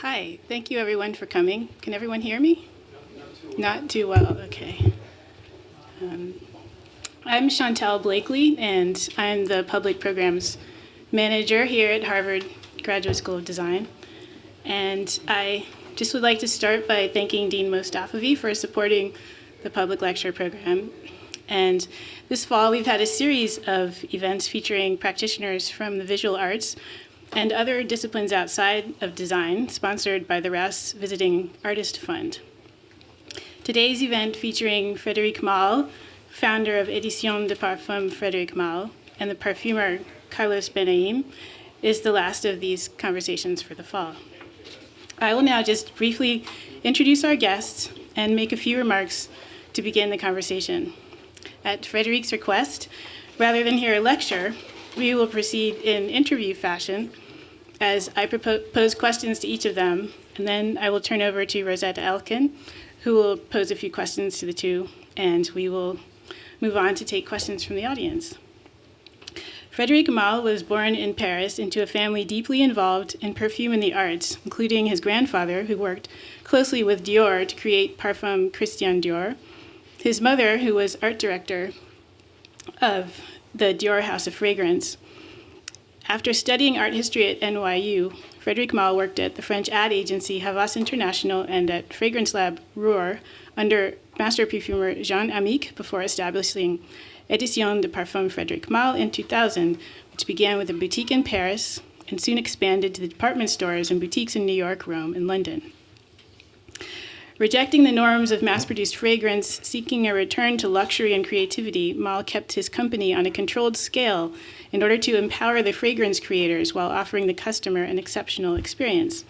Hi, thank you everyone for coming. Can everyone hear me? Not too well, okay. I'm Chantel Blakely, and I'm the Public Programs Manager here at Harvard Graduate School of Design. And I just would like to start by thanking Dean Mostafavi for supporting the public lecture program. And this fall, we've had a series of events featuring practitioners from the visual arts and other disciplines outside of design, sponsored by the Rouse Visiting Artist Fund. Today's event, featuring Frédéric Malle, founder of Éditions de Parfums Frédéric Malle, and the perfumer Carlos Benaim, is the last of these conversations for the fall. I will now just briefly introduce our guests and make a few remarks to begin the conversation. At Frédéric's request, rather than hear a lecture, we will proceed in interview fashion as I pose questions to each of them, and then I will turn over to Rosetta Elkin, who will pose a few questions to the two, and we will move on to take questions from the audience. Frédéric Malle was born in Paris into a family deeply involved in perfume and the arts, including his grandfather, who worked closely with Dior to create Parfum Christian Dior, his mother, who was art director of the Dior House of Fragrance. After studying art history at NYU, Frédéric Malle worked at the French ad agency Havas International and at Fragrance Lab Roure under master perfumer Jean Amique before establishing Éditions de Parfums Frédéric Malle in 2000, which began with a boutique in Paris and soon expanded to the department stores and boutiques in New York, Rome, and London. Rejecting the norms of mass-produced fragrance, seeking a return to luxury and creativity, Malle kept his company on a controlled scale in order to empower the fragrance creators while offering the customer an exceptional experience.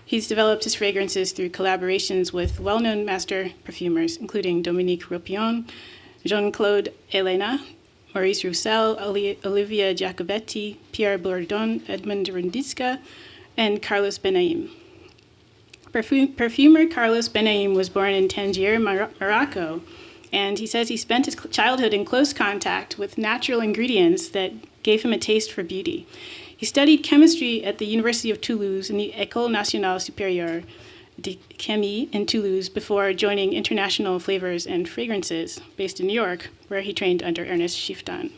He's developed his fragrances through collaborations with well-known master perfumers, including Dominique Ropion, Jean-Claude Elena, Maurice Roussel, Olivia Giacobetti, Pierre Bourdon, Edmond Rundiska, and Carlos Benaim. Perfumer Carlos Benaim was born in Tangier, Morocco, and he says he spent his childhood in close contact with natural ingredients that gave him a taste for beauty. He studied chemistry at the University of Toulouse in the École Nationale Supérieure de Chimie in Toulouse before joining International Flavors and Fragrances, based in New York, where he trained under Ernest Chifftan.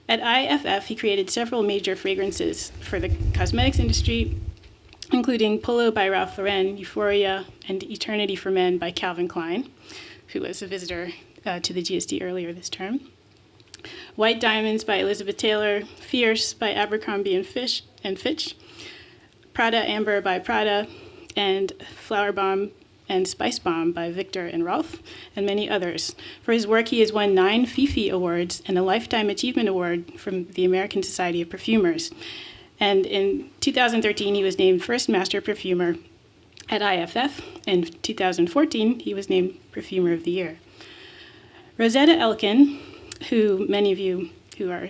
At IFF, he created several major fragrances for the cosmetics industry, including Polo by Ralph Lauren, Euphoria, and Eternity for Men by Calvin Klein, who was a visitor to the GSD earlier this term. White Diamonds by Elizabeth Taylor, Fierce by Abercrombie and Fitch, Prada Amber by Prada, and Flower Bomb and Spice Bomb by Victor and Rolf, and many others. For his work, he has won 9 Fifi Awards and a Lifetime Achievement Award from the American Society of Perfumers. And in 2013, he was named first master perfumer at IFF. In 2014, he was named Perfumer of the Year. Rosetta Elkin, who many of you who are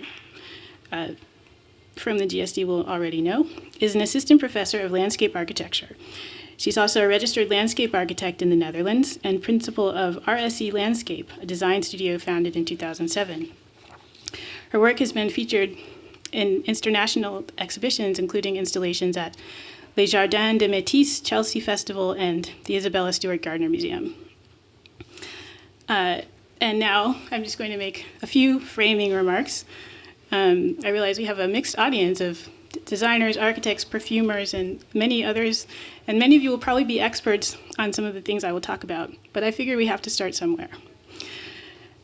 from the GSD will already know, is an assistant professor of landscape architecture. She's also a registered landscape architect in the Netherlands and principal of RSE Landscape, a design studio founded in 2007. Her work has been featured in international exhibitions, including installations at Les Jardins de Métis, Chelsea Festival, and the Isabella Stewart Gardner Museum. And now I'm just going to make a few framing remarks. I realize we have a mixed audience of designers, architects, perfumers, and many others, and many of you will probably be experts on some of the things I will talk about, but I figure we have to start somewhere.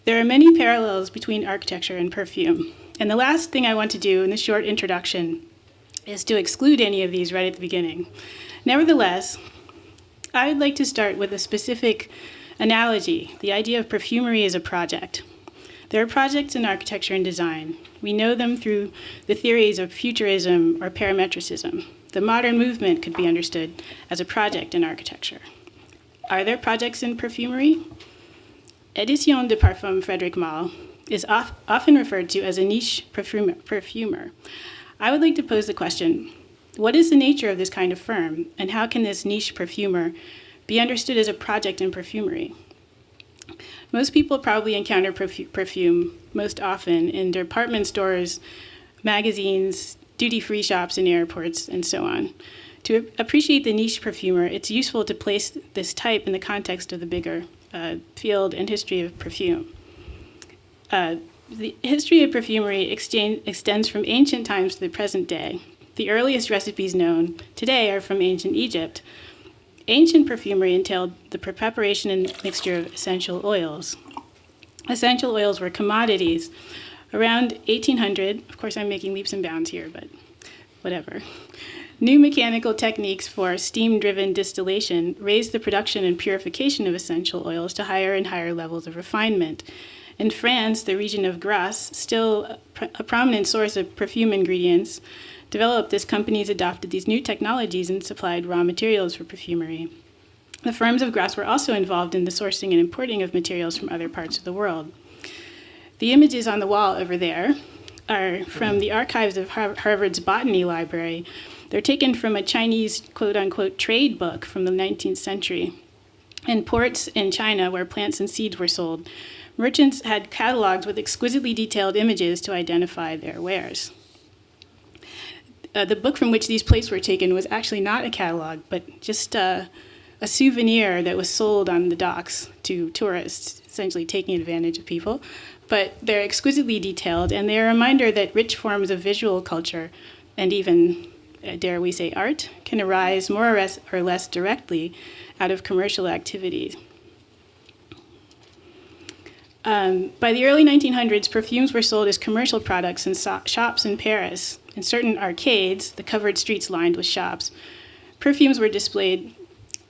There are many parallels between architecture and perfume, and the last thing I want to do in this short introduction is to exclude any of these right at the beginning. Nevertheless, I would like to start with a specific analogy, the idea of perfumery as a project. There are projects in architecture and design. We know them through the theories of futurism or parametricism. The modern movement could be understood as a project in architecture. Are there projects in perfumery? Éditions de Parfums Frédéric Malle is often referred to as a niche perfumer. I would like to pose the question, what is the nature of this kind of firm, and how can this niche perfumer be understood as a project in perfumery? Most people probably encounter perfume most often in department stores, magazines, duty-free shops in airports, and so on. To appreciate the niche perfumer, it's useful to place this type in the context of the bigger field and history of perfume. The history of perfumery extends from ancient times to the present day. The earliest recipes known today are from ancient Egypt. Ancient perfumery entailed the preparation and mixture of essential oils. Essential oils were commodities. Around 1800, of course I'm making leaps and bounds here, but whatever. New mechanical techniques for steam-driven distillation raised the production and purification of essential oils to higher and higher levels of refinement. In France, the region of Grasse, still a prominent source of perfume ingredients, developed as companies adopted these new technologies and supplied raw materials for perfumery. The firms of Grasse were also involved in the sourcing and importing of materials from other parts of the world. The images on the wall over there are from the archives of Harvard's Botany Library. They're taken from a Chinese quote-unquote trade book from the 19th century. In ports in China where plants and seeds were sold, merchants had catalogs with exquisitely detailed images to identify their wares. The book from which these plates were taken was actually not a catalog, but just a souvenir that was sold on the docks to tourists, essentially taking advantage of people. But they're exquisitely detailed, and they're a reminder that rich forms of visual culture, and even, dare we say, art, can arise more or less directly out of commercial activities. By the early 1900s, perfumes were sold as commercial products in shops in Paris. In certain arcades, the covered streets lined with shops, perfumes were displayed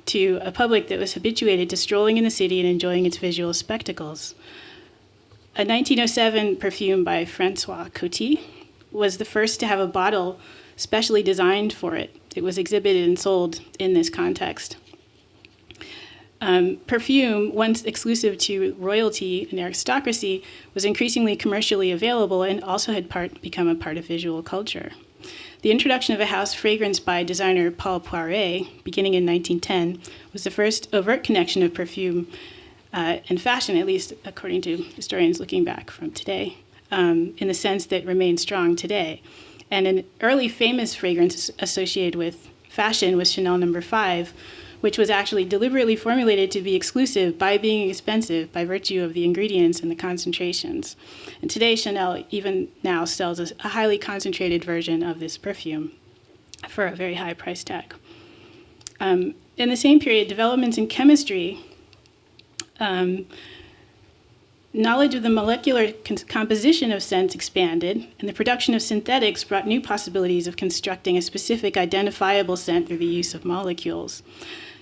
to a public that was habituated to strolling in the city and enjoying its visual spectacles. A 1907 perfume by Francois Coty was the first to have a bottle specially designed for it. It was exhibited and sold in this context. Perfume, once exclusive to royalty and aristocracy, was increasingly commercially available and also had become a part of visual culture. The introduction of a house fragrance by designer Paul Poiret, beginning in 1910, was the first overt connection of perfume and fashion, at least according to historians looking back from today, in the sense that remains strong today. And an early famous fragrance associated with fashion was Chanel No. 5, which was actually deliberately formulated to be exclusive by being expensive by virtue of the ingredients and the concentrations. And today, Chanel even now sells a highly concentrated version of this perfume for a very high price tag. In the same period, developments in chemistry, knowledge of the molecular composition of scents expanded, and the production of synthetics brought new possibilities of constructing a specific identifiable scent through the use of molecules.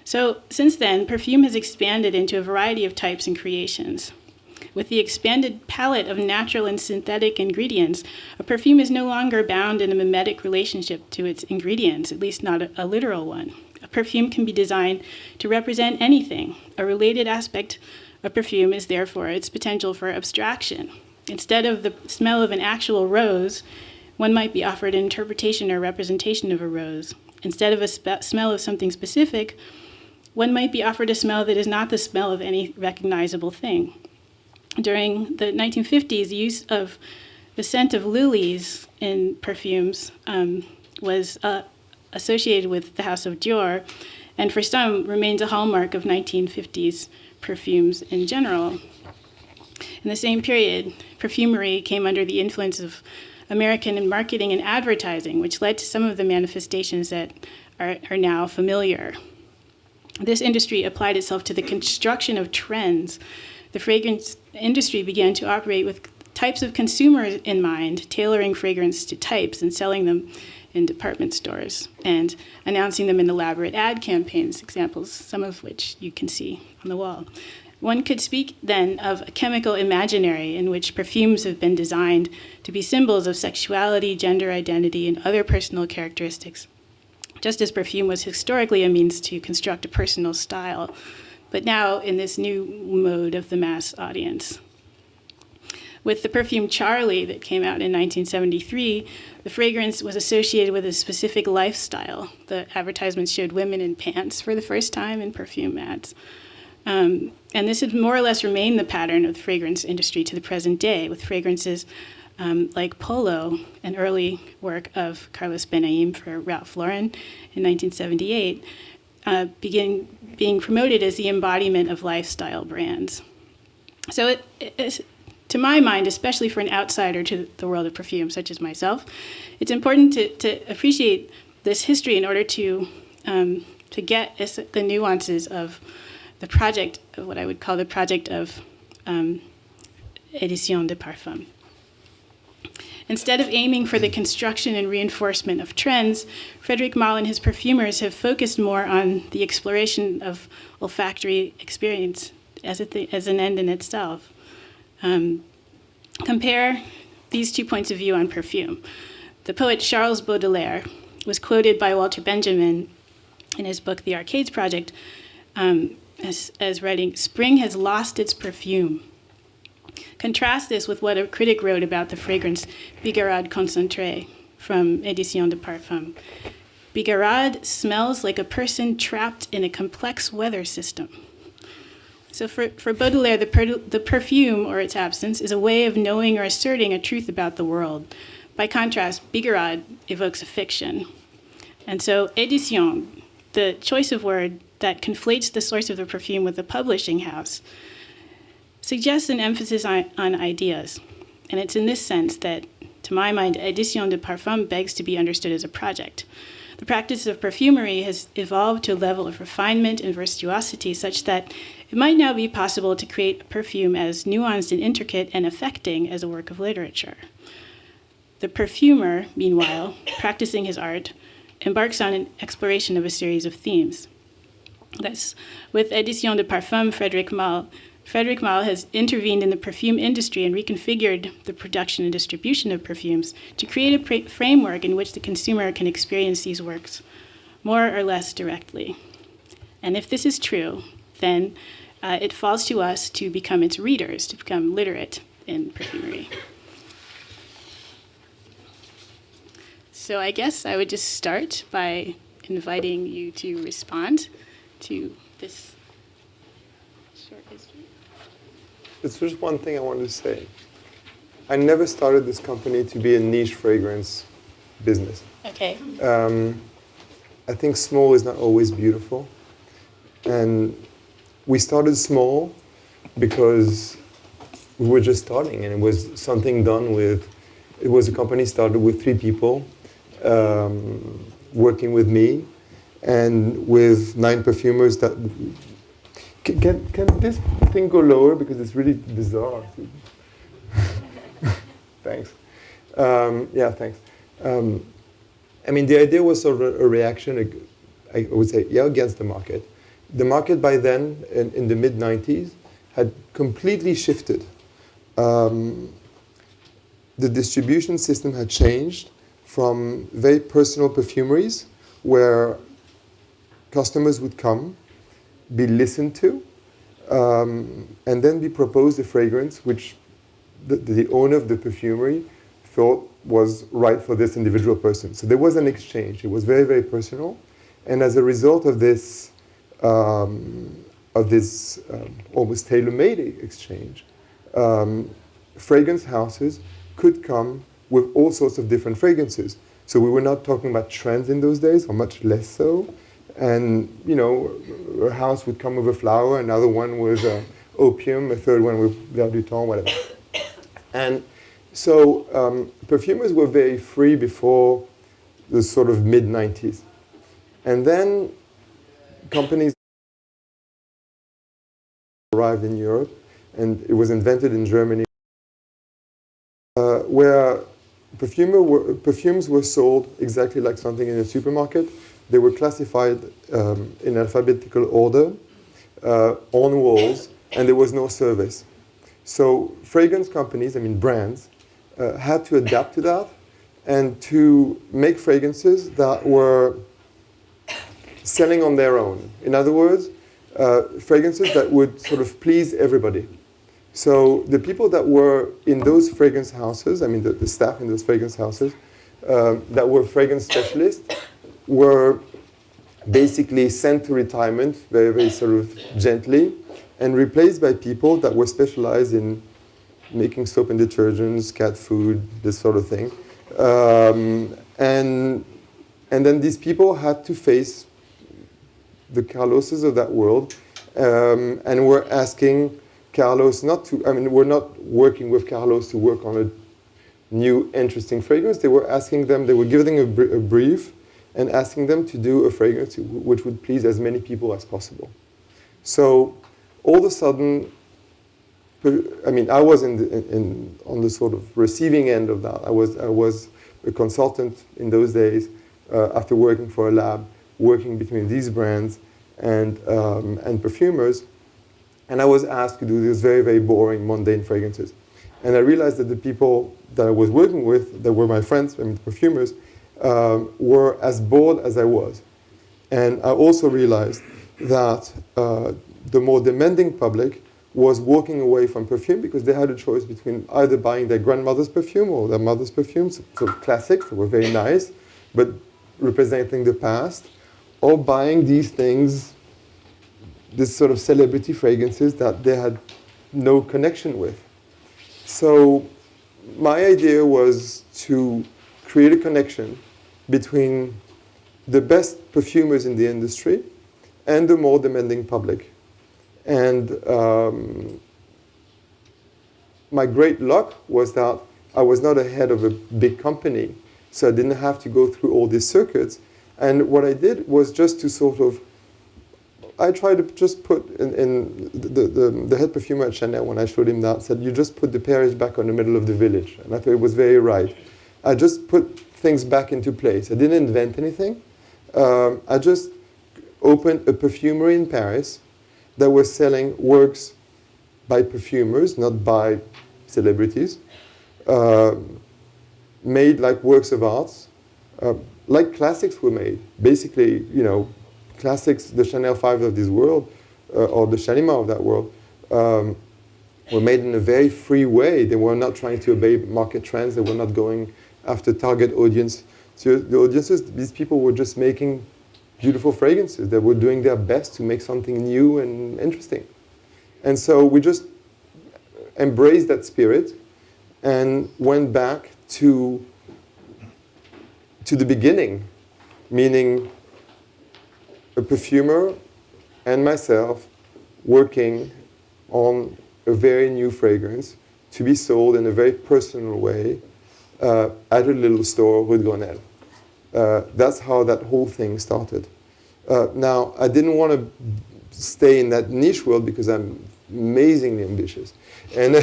So since then, perfume has expanded into a variety of types and creations. With the expanded palette of natural and synthetic ingredients, a perfume is no longer bound in a mimetic relationship to its ingredients, at least not a literal one. A perfume can be designed to represent anything. A related aspect of perfume is therefore its potential for abstraction. Instead of the smell of an actual rose, one might be offered an interpretation or representation of a rose. Instead of a smell of something specific, one might be offered a smell that is not the smell of any recognizable thing. During the 1950s, the use of the scent of lilies in perfumes was associated with the House of Dior, and for some remains a hallmark of 1950s perfumes in general. In the same period, perfumery came under the influence of American marketing and advertising, which led to some of the manifestations that are now familiar. This industry applied itself to the construction of trends. The fragrance industry began to operate with types of consumers in mind, tailoring fragrance to types and selling them in department stores and announcing them in elaborate ad campaigns, examples, some of which you can see on the wall. One could speak then of a chemical imaginary in which perfumes have been designed to be symbols of sexuality, gender identity, and other personal characteristics, just as perfume was historically a means to construct a personal style, but now in this new mode of the mass audience. With the perfume Charlie that came out in 1973, the fragrance was associated with a specific lifestyle. The advertisements showed women in pants for the first time in perfume ads. And this has more or less remained the pattern of the fragrance industry to the present day, with fragrances like Polo, an early work of Carlos Benaim for Ralph Lauren in 1978, began being promoted as the embodiment of lifestyle brands. So to my mind, especially for an outsider to the world of perfume, such as myself, it's important to appreciate this history in order to get the nuances of the project, of what I would call the project of Éditions de Parfum. Instead of aiming for the construction and reinforcement of trends, Frédéric Malle and his perfumers have focused more on the exploration of olfactory experience as an end in itself. Compare these 2 points of view on perfume. The poet Charles Baudelaire was quoted by Walter Benjamin in his book, The Arcades Project, as writing, "Spring has lost its perfume." Contrast this with what a critic wrote about the fragrance Bigarade Concentré from Éditions de Parfum. Bigarade smells like a person trapped in a complex weather system. So for Baudelaire, the perfume, or its absence, is a way of knowing or asserting a truth about the world. By contrast, Bigarade evokes a fiction. And so édition, the choice of word that conflates the source of the perfume with the publishing house, suggests an emphasis on ideas. And it's in this sense that, to my mind, Éditions de Parfum begs to be understood as a project. The practice of perfumery has evolved to a level of refinement and virtuosity such that it might now be possible to create a perfume as nuanced and intricate and affecting as a work of literature. The perfumer, meanwhile, practicing his art, embarks on an exploration of a series of themes. Thus, with Éditions de Parfum, Frédéric Malle has intervened in the perfume industry and reconfigured the production and distribution of perfumes to create a framework in which the consumer can experience these works more or less directly. And if this is true, then it falls to us to become its readers, to become literate in perfumery. So I guess I would just start by inviting you to respond to this short history. There's just one thing I wanted to say. I never started this company to be a niche fragrance business. Okay. I think small is not always beautiful. And we started small because we were just starting, and it was something done with, it was a company started with 3 people working with me and with 9 perfumers that... Can this thing go lower, because it's really bizarre? Thanks. Yeah, thanks. I mean, the idea was sort of a reaction, I would say, against the market. The market by then, in the mid-90s, had completely shifted. The distribution system had changed from very personal perfumeries, where customers would come, be listened to, and then be proposed a fragrance which the owner of the perfumery thought was right for this individual person. So there was an exchange. It was very, very personal. And as a result of this almost tailor-made exchange, fragrance houses could come with all sorts of different fragrances. So we were not talking about trends in those days, or much less so. And, you know, a house would come with a flower, another one with opium, a third one with Vert du Temps, whatever. And so perfumers were very free before the sort of mid-90s. And then companies arrived in Europe, and it was invented in Germany, where perfumes were sold exactly like something in a supermarket. They were classified in alphabetical order on walls, and there was no service. So fragrance companies, I mean brands, had to adapt to that and to make fragrances that were selling on their own. In other words, fragrances that would sort of please everybody. So the people that were in those fragrance houses, I mean the staff in those fragrance houses, that were fragrance specialists, were basically sent to retirement very, very sort of gently, and replaced by people that were specialized in making soap and detergents, cat food, this sort of thing. And then these people had to face the Carloses of that world, and were asking Carlos not to, I mean, we're not working with Carlos to work on a new, interesting fragrance. They were asking them, they were giving them a brief and asking them to do a fragrance which would please as many people as possible. So all of a sudden, I mean, I was on the sort of receiving end of that. I was a consultant in those days after working for a lab, working between these brands and perfumers. And I was asked to do these very, very boring, mundane fragrances. And I realized that the people that I was working with, that were my friends, I mean, the perfumers, were as bored as I was. And I also realized that the more demanding public was walking away from perfume because they had a choice between either buying their grandmother's perfume or their mother's perfume, sort of classics that were very nice, but representing the past, or buying these things, this sort of celebrity fragrances that they had no connection with. So my idea was to create a connection between the best perfumers in the industry and the more demanding public. And my great luck was that I was not a head of a big company, so I didn't have to go through all these circuits. And what I did was just to sort of, I tried to just put in the head perfumer at Chanel, when I showed him that, said, you just put the Paris back on the middle of the village. And I thought it was very right. I just put things back into place. I didn't invent anything. I just opened a perfumery in Paris that was selling works by perfumers, not by celebrities, made like works of arts, like classics were made. Basically, you know, classics, the Chanel 5 of this world, or the Chalimar of that world, were made in a very free way. They were not trying to obey market trends. They were not going after target audience. So the audiences, these people were just making beautiful fragrances. They were doing their best to make something new and interesting. And so we just embraced that spirit and went back to the beginning, meaning a perfumer and myself working on a very new fragrance to be sold in a very personal way at a little store, Rue de Grenelle. That's how that whole thing started. Now, I didn't want to stay in that niche world because I'm amazingly ambitious. And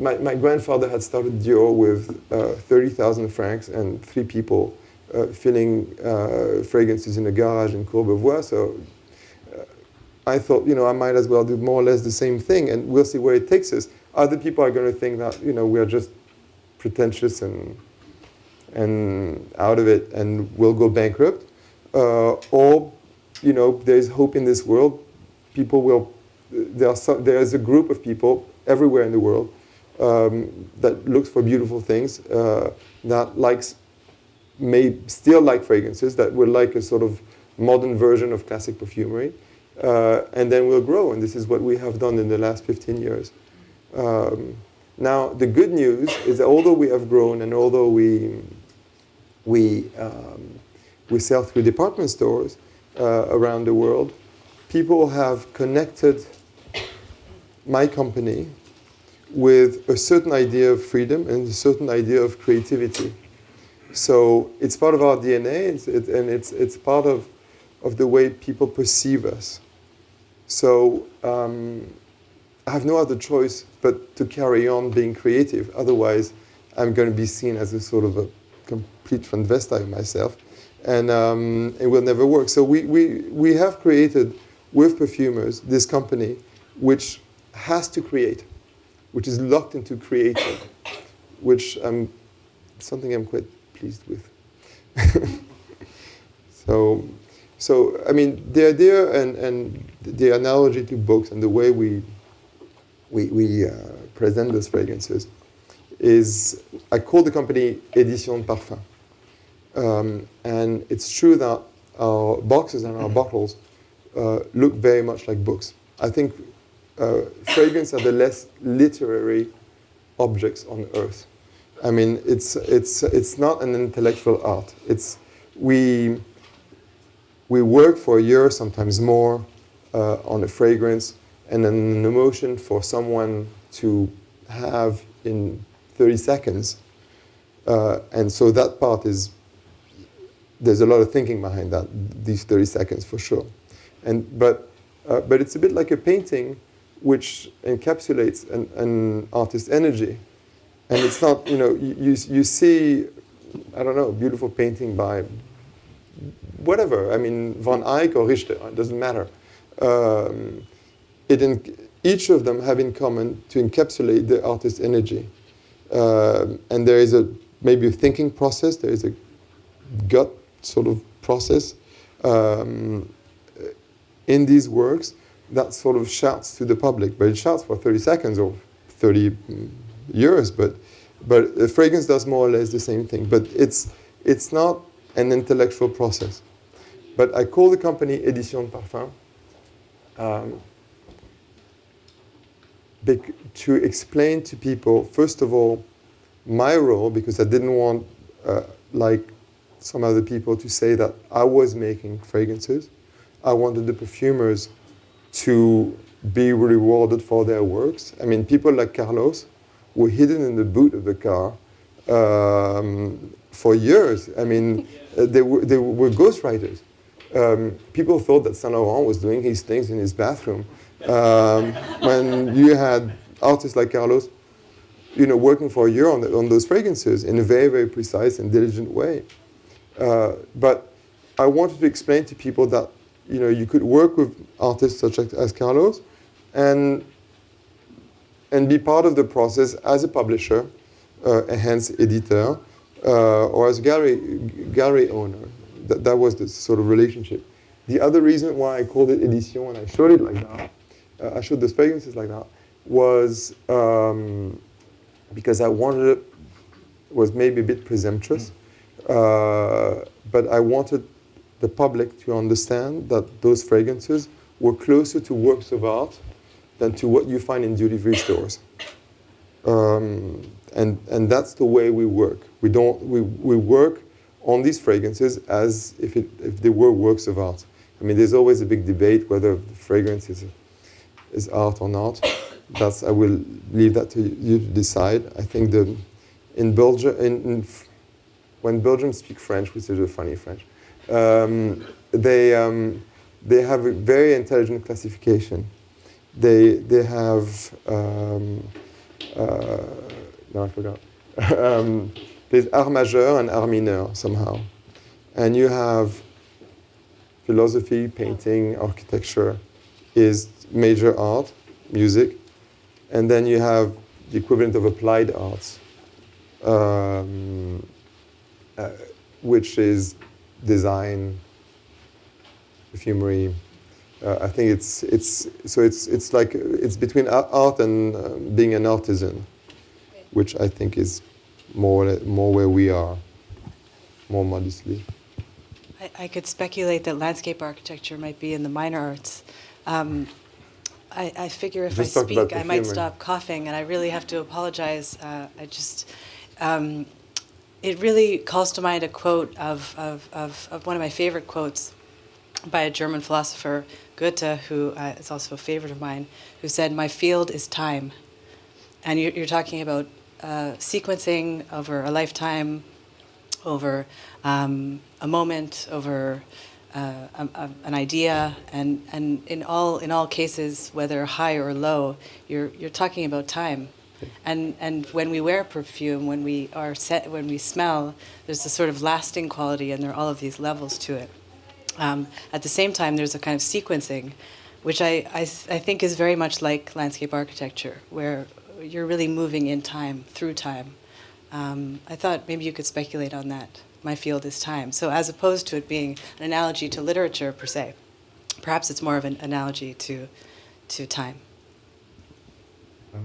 my grandfather had started Dior with 30,000 francs and 3 people filling fragrances in a garage in Courbevoie. So I thought, you know, I might as well do more or less the same thing, and we'll see where it takes us. Other people are going to think that, you know, we are just pretentious and out of it and we'll go bankrupt. Or, you know, there's hope in this world. People will, there's a group of people everywhere in the world that looks for beautiful things, that may still like fragrances, that will like a sort of modern version of classic perfumery, and then we'll grow. And this is what we have done in the last 15 years. Now, the good news is that although we have grown and although we sell through department stores around the world, people have connected my company with a certain idea of freedom and a certain idea of creativity. So it's part of our DNA, and it's part of the way people perceive us. So I have no other choice but to carry on being creative. Otherwise, I'm going to be seen as a sort of a complete transvestite myself, and it will never work. So we have created with perfumers this company which has to create, which is locked into creating, which something I'm quite pleased with. So I mean, the idea and the analogy to books and the way we present those fragrances is, I call the company Édition de Parfum. And it's true that our boxes and our bottles look very much like books. I think fragrance are the less literary objects on earth. I mean, it's not an intellectual art. We work for a year, sometimes more, on a fragrance, and an emotion for someone to have in 30 seconds. And so that part is, there's a lot of thinking behind that, these 30 seconds for sure. But it's a bit like a painting which encapsulates an artist's energy. And it's not, you see, I don't know, beautiful painting by whatever. I mean, Van Eyck or Richter, it doesn't matter. Each of them have in common to encapsulate the artist's energy. And there is maybe a thinking process, there is a gut sort of process in these works that sort of shouts to the public. But it shouts for 30 seconds or 30 years, but fragrance does more or less the same thing. But it's not an intellectual process. But I call the company Édition de Parfum to explain to people, first of all, my role, because I didn't want, like some other people, to say that I was making fragrances. I wanted the perfumers to be rewarded for their works. I mean, people like Carlos were hidden in the boot of the car for years. I mean, they were ghostwriters. People thought that Saint Laurent was doing his things in his bathroom. When you had artists like Carlos, working for a year on those fragrances in a very, very precise and diligent way. But I wanted to explain to people that you could work with artists such as Carlos and be part of the process as a publisher, hence editor, or as a gallery owner. That was the sort of relationship. The other reason why I called it Édition and I showed it like that, I showed the fragrances like that, was because I wanted it, was maybe a bit presumptuous, but I wanted the public to understand that those fragrances were closer to works of art than to what you find in duty-free stores. And that's the way we work. We work on these fragrances as if they were works of art. I mean, there's always a big debate whether the fragrance is art or not. I will leave that to you to decide. I think in Belgium, when Belgians speak French, which is a funny French, they have a very intelligent classification. They have no, I forgot. There's art majeur and art mineur somehow, and you have philosophy, painting, architecture is major art, music, and then you have the equivalent of applied arts, which is design, perfumery. I think it's like it's between art and being an artisan, which I think is more where we are, more modestly. I could speculate that landscape architecture might be in the minor arts. I figure if I speak, I might stop coughing, and I really have to apologize. It really calls to mind a quote of one of my favorite quotes by a German philosopher, Goethe, who is also a favorite of mine, who said, "My field is time." And you're talking about sequencing over a lifetime, over a moment, over an idea, and in all cases, whether high or low, you're talking about time. And when we wear perfume, when we smell, there's a sort of lasting quality, and there are all of these levels to it. At the same time, there's a kind of sequencing, which I think is very much like landscape architecture, where you're really moving in time, through time. I thought maybe you could speculate on that. My field is time. So as opposed to it being an analogy to literature per se, perhaps it's more of an analogy to time. I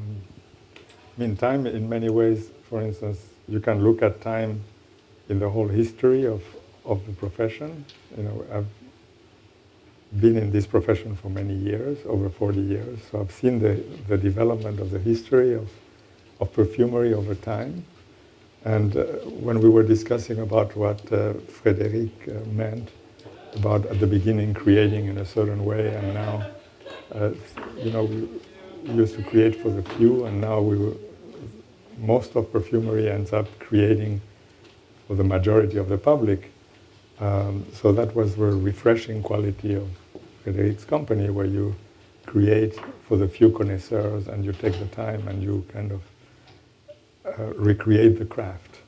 mean, time in many ways, for instance, you can look at time in the whole history of the profession. been in this profession for many years, over 40 years. So I've seen the development of the history of perfumery over time. And when we were discussing about what Frédéric meant about at the beginning creating in a certain way, and now, we used to create for the few, and now most of perfumery ends up creating for the majority of the public. So that was the refreshing quality of Frédéric's company, where you create for the few connoisseurs and you take the time and you kind of recreate the craft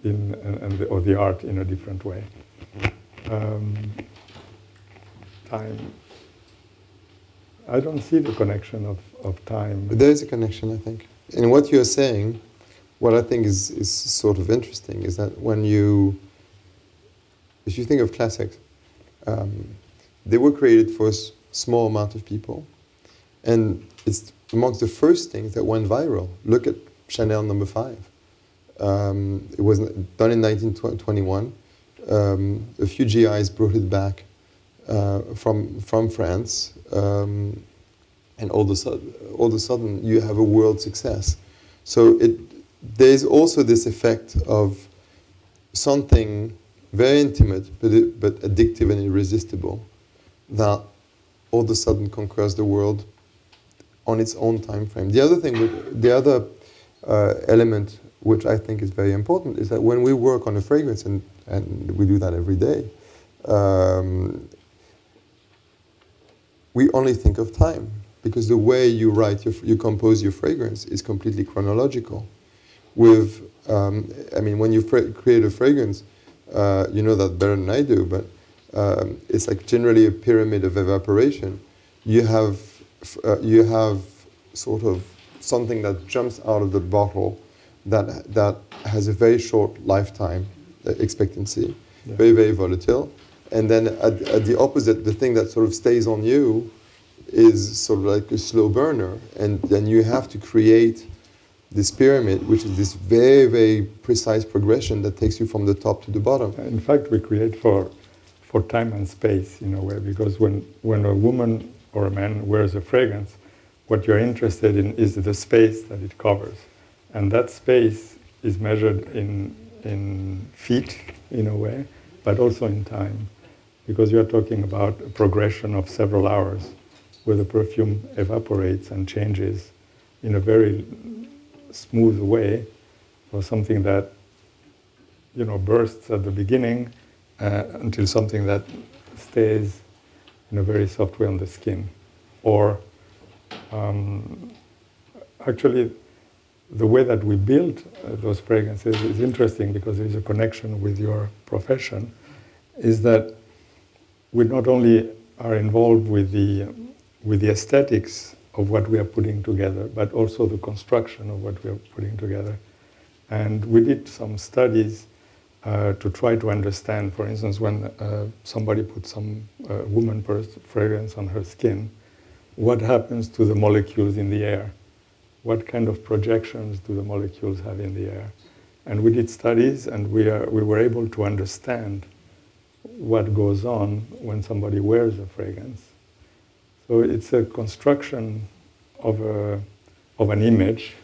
or the art in a different way. Time. I don't see the connection of time. But there is a connection, I think. In what you're saying, what I think is sort of interesting is that if you think of classics, they were created for a small amount of people, and it's amongst the first things that went viral. Look at Chanel No. 5. It was done in 1921. A few GIs brought it back from France, and all of a sudden you have a world success. So there's also this effect of something very intimate but addictive and irresistible that all of a sudden conquers the world on its own time frame. The other element which I think is very important is that when we work on a fragrance, and we do that every day, we only think of time, because the way you you compose your fragrance is completely chronological. When you create a fragrance, you know that better than I do, but it's like generally a pyramid of evaporation. You have sort of something that jumps out of the bottle that has a very short lifetime expectancy, very, very volatile. And then at the opposite, the thing that sort of stays on you is sort of like a slow burner. And then you have to create this pyramid, which is this very, very precise progression that takes you from the top to the bottom. In fact, we create for time and space in a way, because when a woman or a man wears a fragrance, what you're interested in is the space that it covers. And that space is measured in feet, in a way, but also in time. Because you're talking about a progression of several hours where the perfume evaporates and changes in a very smooth way, or something that bursts at the beginning until something that stays in a very soft way on the skin. Or actually, the way that we build those fragrances is interesting, because there is a connection with your profession, is that we not only are involved with the aesthetics of what we are putting together, but also the construction of what we are putting together. And we did some studies to try to understand, for instance, when somebody puts some woman fragrance on her skin, what happens to the molecules in the air? What kind of projections do the molecules have in the air? And we did studies, and we were able to understand what goes on when somebody wears a fragrance. So it's a construction of an image,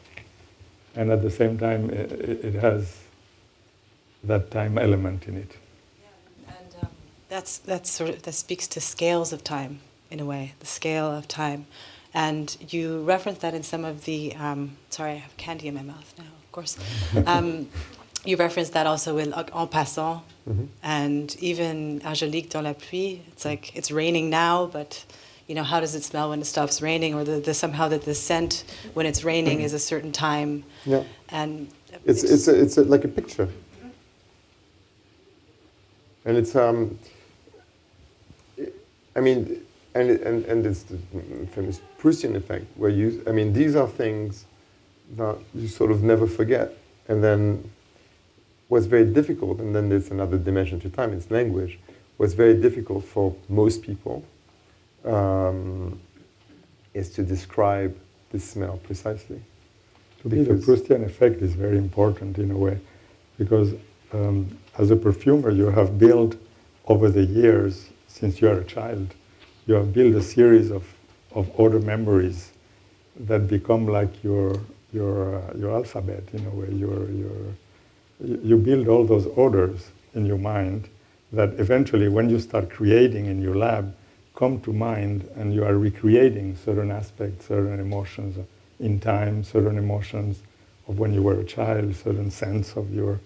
and at the same time it has that time element in it. Yeah, and that speaks to scales of time, in a way, the scale of time. And you referenced that in some of the, sorry, I have candy in my mouth now, of course. You referenced that also in En Passant, and even Angélique dans la pluie. It's like, it's raining now, but how does it smell when it stops raining? Or somehow that the scent when it's raining is a certain time. Yeah. And it's like a picture. And it's and it's the famous Proustian effect, where these are things that you sort of never forget. And then what's very difficult, and then there's another dimension to time, it's language. What's very difficult for most people is to describe the smell precisely. To me, the Proustian effect is very important in a way, because as a perfumer, you have built over the years, since you are a child, you have built a series of order memories that become like your alphabet, in a way. You build all those orders in your mind that eventually, when you start creating in your lab, come to mind, and you are recreating certain aspects, certain emotions in time, certain emotions of when you were a child, certain sense of your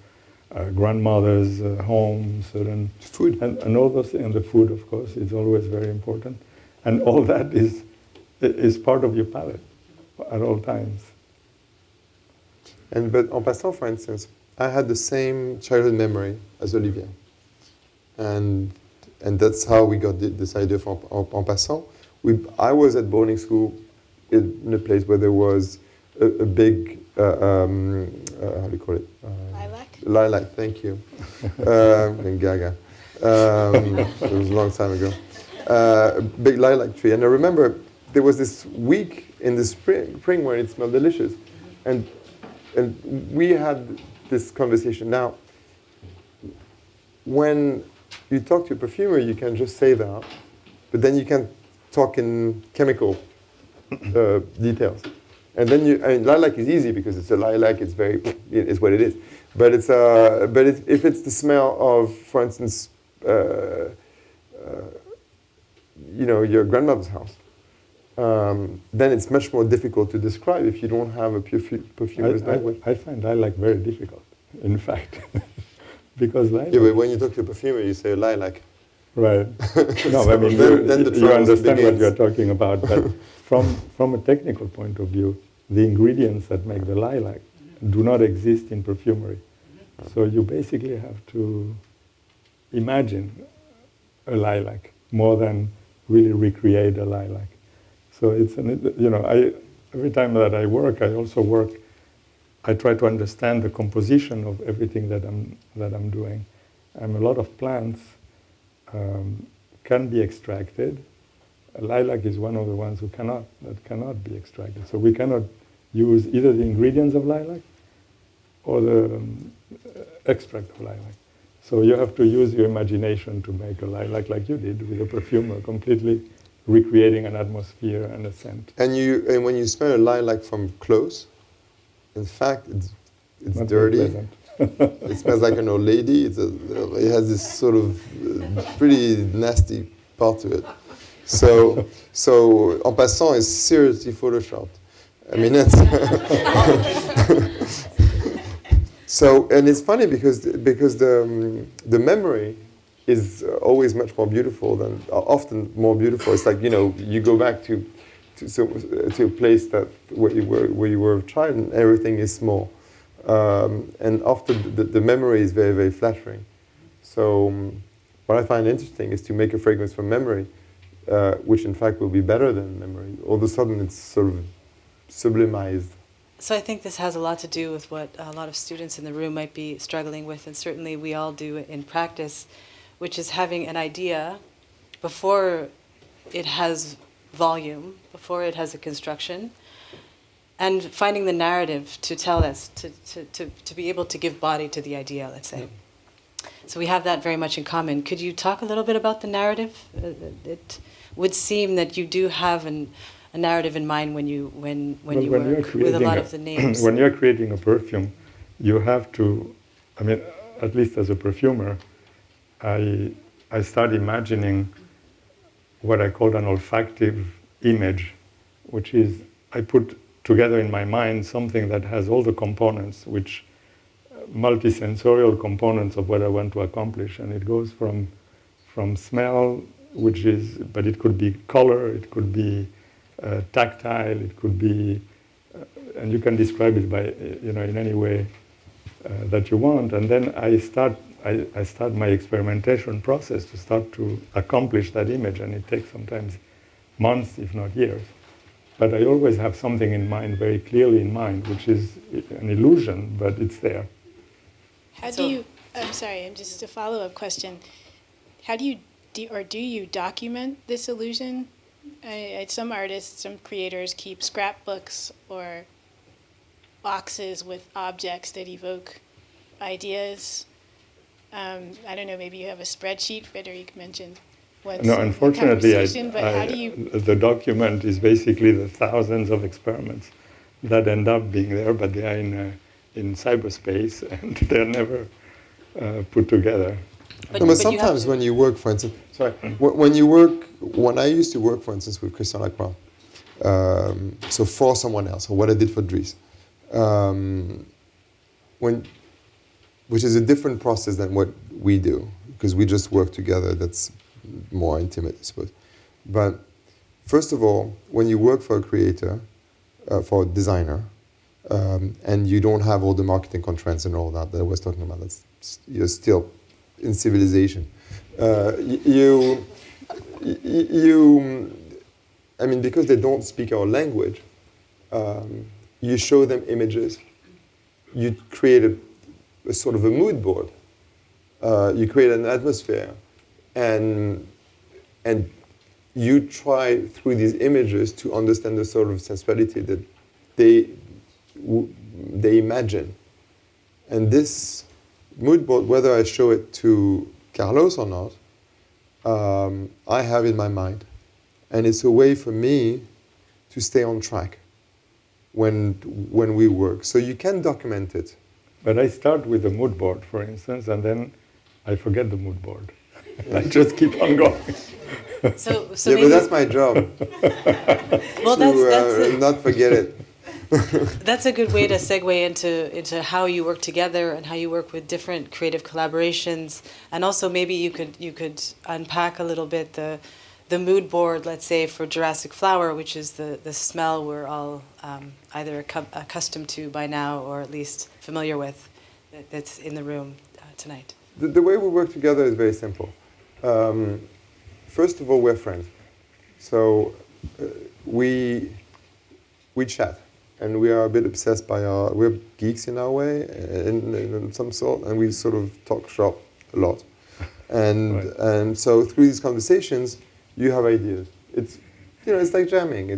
grandmother's home, certain Food. and all those, and the food, of course, is always very important, and all that is part of your palette at all times. But en passant, for instance, I had the same childhood memory as Olivia, and that's how we got this idea for en passant. I was at boarding school in a place where there was a big how do you call it? Lilac? Lilac. Thank you. And Gaga. It was a long time ago. Big lilac tree, and I remember there was this week in the spring where it smelled delicious, and we had this conversation. Now, when you talk to a perfumer, you can just say that, but then you can talk in chemical details. And then lilac is easy because it's a lilac. It's it's what it is. But if it's the smell of, for instance, your grandmother's house, then it's much more difficult to describe if you don't have a perfumer's language. I find lilac very difficult, in fact, because lilac. Yeah, but when you talk to a perfumer, you say lilac. Right. No, I mean, then the you understand begins. what you're talking about, but from a technical point of view, the ingredients that make the lilac do not exist in perfumery. So you basically have to imagine a lilac more than really recreate a lilac. So it's every time that I work, I try to understand the composition of everything that I'm doing. A lot of plants can be extracted. Lilac is one of the ones that cannot be extracted. So we cannot use either the ingredients of lilac or the extract of lilac. So you have to use your imagination to make a lilac like you did with a perfumer, completely recreating an atmosphere and a scent. And when you smell a lilac from close, in fact, it's Not dirty. very pleasant. It smells like an old lady. It has this sort of pretty nasty part to it. So en passant is seriously photoshopped. I mean, that's so, and it's funny because the memory is always much more beautiful than, often more beautiful. It's like, you go back to a place where you were a child and everything is small. And often the memory is very, very flattering. So what I find interesting is to make a fragrance from memory, which in fact will be better than memory. All of a sudden it's sort of sublimized. So I think this has a lot to do with what a lot of students in the room might be struggling with, and certainly we all do in practice, which is having an idea before it has volume, before it has a construction, and finding the narrative to tell us, to be able to give body to the idea, let's say. So we have that very much in common. Could you talk a little bit about the narrative? It would seem that you do have a narrative in mind when you work with a lot of the names. When you're creating a perfume, you have to, at least as a perfumer, I start imagining what I call an olfactive image, which is I put together in my mind something that has all the components, which multisensorial components of what I want to accomplish, and it goes from smell, but it could be color, it could be tactile, it could be, and you can describe it by in any way that you want, and then I start my experimentation process to start to accomplish that image, and it takes sometimes months, if not years. But I always have something in mind, very clearly in mind, which is an illusion, but it's there. I'm sorry, just a follow-up question. How do you document this illusion? Some artists, some creators keep scrapbooks or boxes with objects that evoke ideas. I don't know, maybe you have a spreadsheet, Frédéric mentioned. what's No, the unfortunately, conversation, but how do you? the document is basically the thousands of experiments that end up being there, but they are in cyberspace and they're never put together. But, No, but but you have sometimes to- when you work, for instance, when I used to work, for instance, with Christian Lacroix, so for someone else, or what I did for Dries, which is a different process than what we do, because we just work together, that's more intimate, I suppose. But first of all, when you work for a creator, for a designer, and you don't have all the marketing contracts and all that I was talking about, you're still in civilization. I mean, because they don't speak our language, you show them images, you create a sort of a mood board, you create an atmosphere, and you try through these images to understand the sort of sensuality that they imagine. And this mood board, whether I show it to Carlos or not, I have in my mind. And it's a way for me to stay on track when we work. So you can document it. But I start with the mood board, for instance, and then I forget the mood board. I just keep on going. so Yeah, maybe, but that's my job, well, to not forget it. that's a good way to segue into how you work together and how you work with different creative collaborations, and also maybe you could unpack a little bit the mood board, let's say, for Jurassic Flower, which is the smell we're all either accustomed to by now or at least familiar with, that's in the room tonight. The way we work together is very simple. First of all, we're friends. So we chat. And we are a bit obsessed by we're geeks in our way, in some sort, and we sort of talk shop a lot. And Right. and so through these conversations, you have ideas. It's like jamming.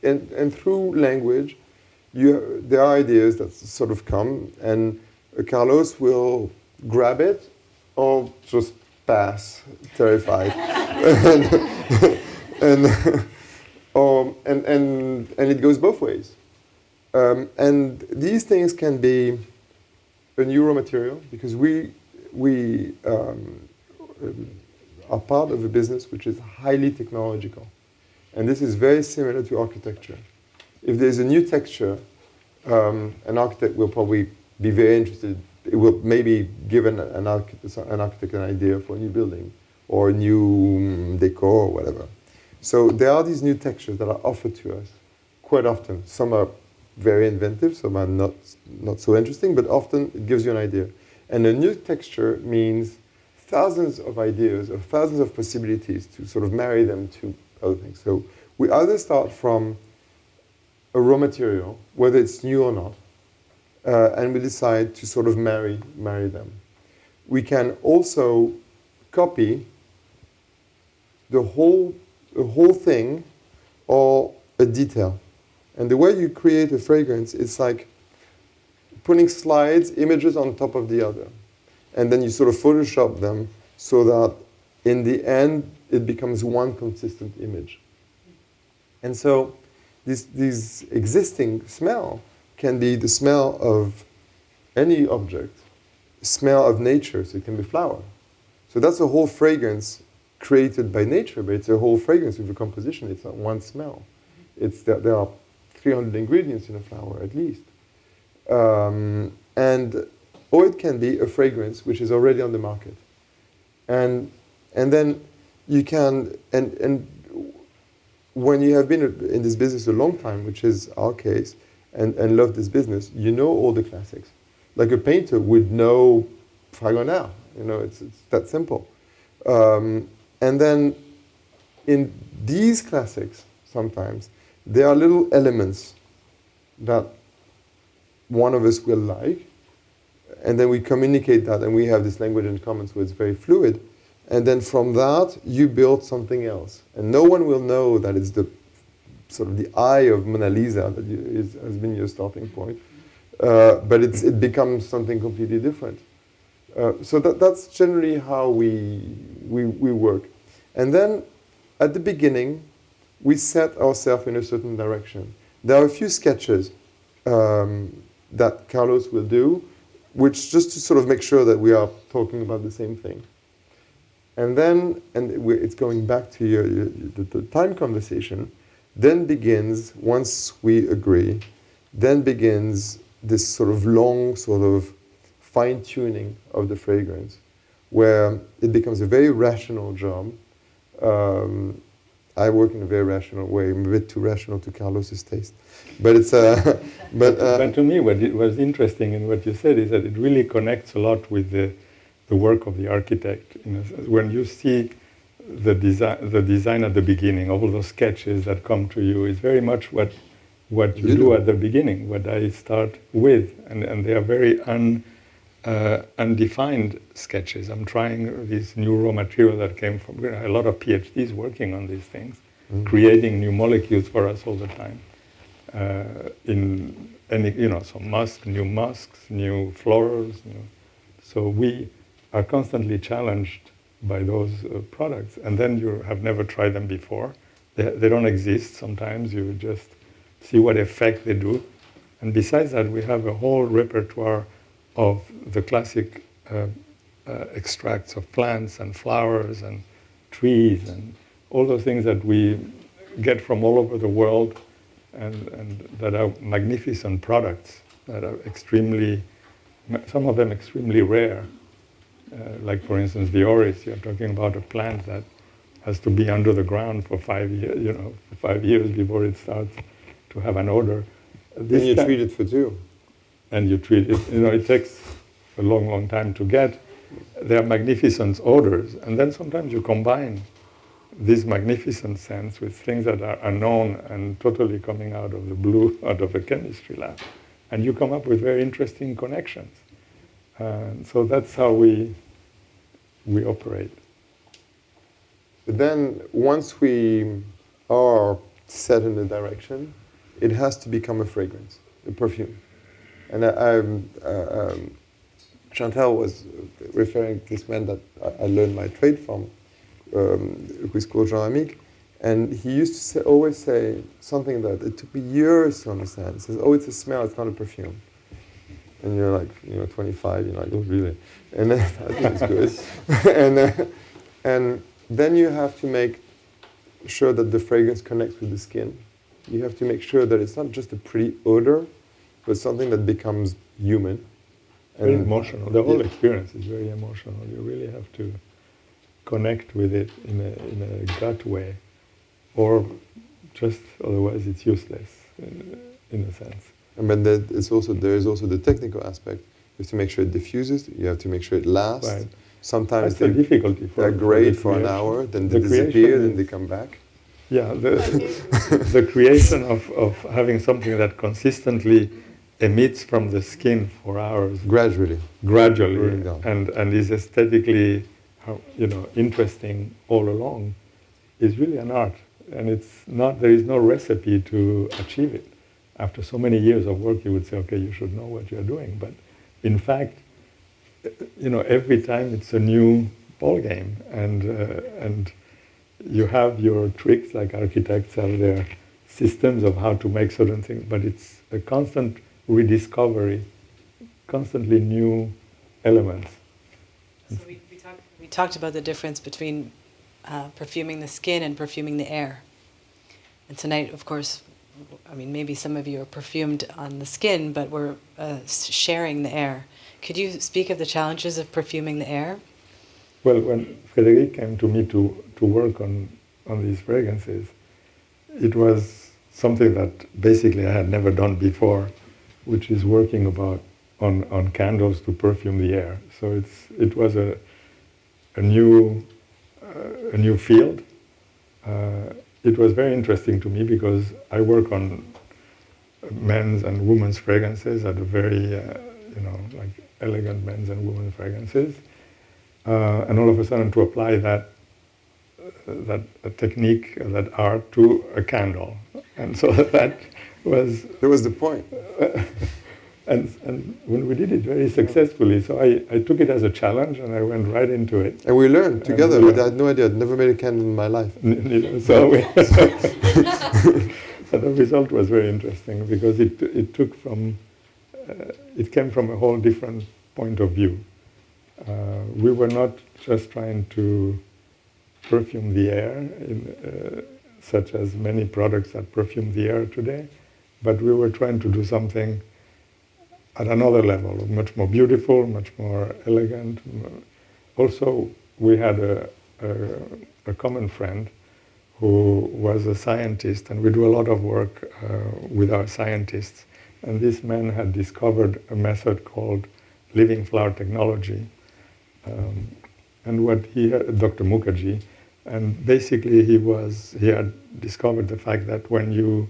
And through language, there are ideas that sort of come, and Carlos will grab it or just pass, terrified, and it goes both ways. And these things can be a new raw material, because we are part of a business which is highly technological. And this is very similar to architecture. If there's a new texture, an architect will probably be very interested. It will maybe give an architect an idea for a new building or a new decor or whatever. So there are these new textures that are offered to us quite often. Some are very inventive, some are not so interesting, but often it gives you an idea. And a new texture means thousands of ideas or thousands of possibilities to sort of marry them to other things. So we either start from a raw material, whether it's new or not, and we decide to sort of marry them. We can also copy the whole thing or a detail. And the way you create a fragrance, it's like putting slides, images on top of the other. And then you sort of Photoshop them so that in the end, it becomes one consistent image. And so this existing smell can be the smell of any object, smell of nature, so it can be flower. So that's a whole fragrance created by nature, but it's a whole fragrance with a composition. It's not one smell. There are 300 ingredients in a flower at least. Or it can be a fragrance which is already on the market. And then you can, and when you have been in this business a long time, which is our case, and love this business, you know all the classics. Like a painter would know Fragonard, it's that simple. And then in these classics, sometimes, there are little elements that one of us will like, and then we communicate that, and we have this language in common, so it's very fluid. And then from that, you build something else. And no one will know that it's the sort of the eye of Mona Lisa that has been your starting point. But it becomes something completely different. So that's generally how we work. And then at the beginning, we set ourselves in a certain direction. There are a few sketches that Carlos will do, which just to sort of make sure that we are talking about the same thing. And then, it's going back to the time conversation, then begins, once we agree, then begins this sort of long sort of fine-tuning of the fragrance, where it becomes a very rational job. I work in a very rational way, I'm a bit too rational to Carlos's taste. But it's But to me, what was interesting in what you said is that it really connects a lot with the work of the architect. When you see the design at the beginning, all those sketches that come to you, is very much what you do at the beginning, what I start with, and they are very undefined sketches. I'm trying this new raw material that came from a lot of PhDs working on these things, creating new molecules for us all the time. Some new musks, new florals. So we are constantly challenged by those products, and then you have never tried them before. They don't exist. Sometimes you just see what effect they do. And besides that, we have a whole repertoire of the classic extracts of plants and flowers and trees and all those things that we get from all over the world, and that are magnificent products that are some of them extremely rare. Like, for instance, the orris. You're talking about a plant that has to be under the ground for 5 years, for 5 years before it starts to have an odor. Then you treat it for 2. And you treat it, it takes a long, long time to get. They are magnificent odors, and then sometimes you combine these magnificent scents with things that are unknown and totally coming out of the blue, out of a chemistry lab, and you come up with very interesting connections. So that's how we operate. But then once we are set in a direction, it has to become a fragrance, a perfume. And Chantal was referring to this man that I learned my trade from, who is called Jean Amic, and he used to always say something that it took me years to understand. He says, "Oh, it's a smell, it's not a perfume." And you're like, 25, you're like, "Oh, really?" And then, I think it's good. And then you have to make sure that the fragrance connects with the skin. You have to make sure that it's not just a pretty odor, but something that becomes human. Very emotional. The whole experience is very emotional. You really have to connect with it in a gut way, or just otherwise it's useless in a sense. And then there is also the technical aspect. You have to make sure it diffuses. You have to make sure it lasts. Right. Sometimes That's the difficulty they're great for an hour, then they disappear, then they come back. Yeah, the creation of having something that consistently emits from the skin for hours. Gradually, and is aesthetically, interesting all along, is really an art. And there is no recipe to achieve it. After so many years of work, you would say, okay, you should know what you're doing. But in fact, every time it's a new ball game, and you have your tricks, like architects have their systems of how to make certain things, but it's a constant rediscovery, constantly new elements. So we talked about the difference between perfuming the skin and perfuming the air. And tonight, of course, maybe some of you are perfumed on the skin, but we're sharing the air. Could you speak of the challenges of perfuming the air? Well, when Frédéric came to me to work on these fragrances, it was something that basically I had never done before, which is working on candles to perfume the air. So it was a new field. It was very interesting to me because I work on men's and women's fragrances at a very, like elegant men's and women's fragrances. And all of a sudden to apply that technique, that art to a candle. And so that was the point. and when we did it very successfully, so I took it as a challenge and I went right into it. And we learned together, And, but I had no idea. I'd never made a candle in my life. So and the result was very interesting because it took from it came from a whole different point of view. We were not just trying to perfume the air, such as many products that perfume the air today, but we were trying to do something at another level, much more beautiful, much more elegant. Also, we had a common friend who was a scientist, and we do a lot of work with our scientists. And this man had discovered a method called living flower technology. And what he had, Dr. Mukherjee, and basically he had discovered the fact that when you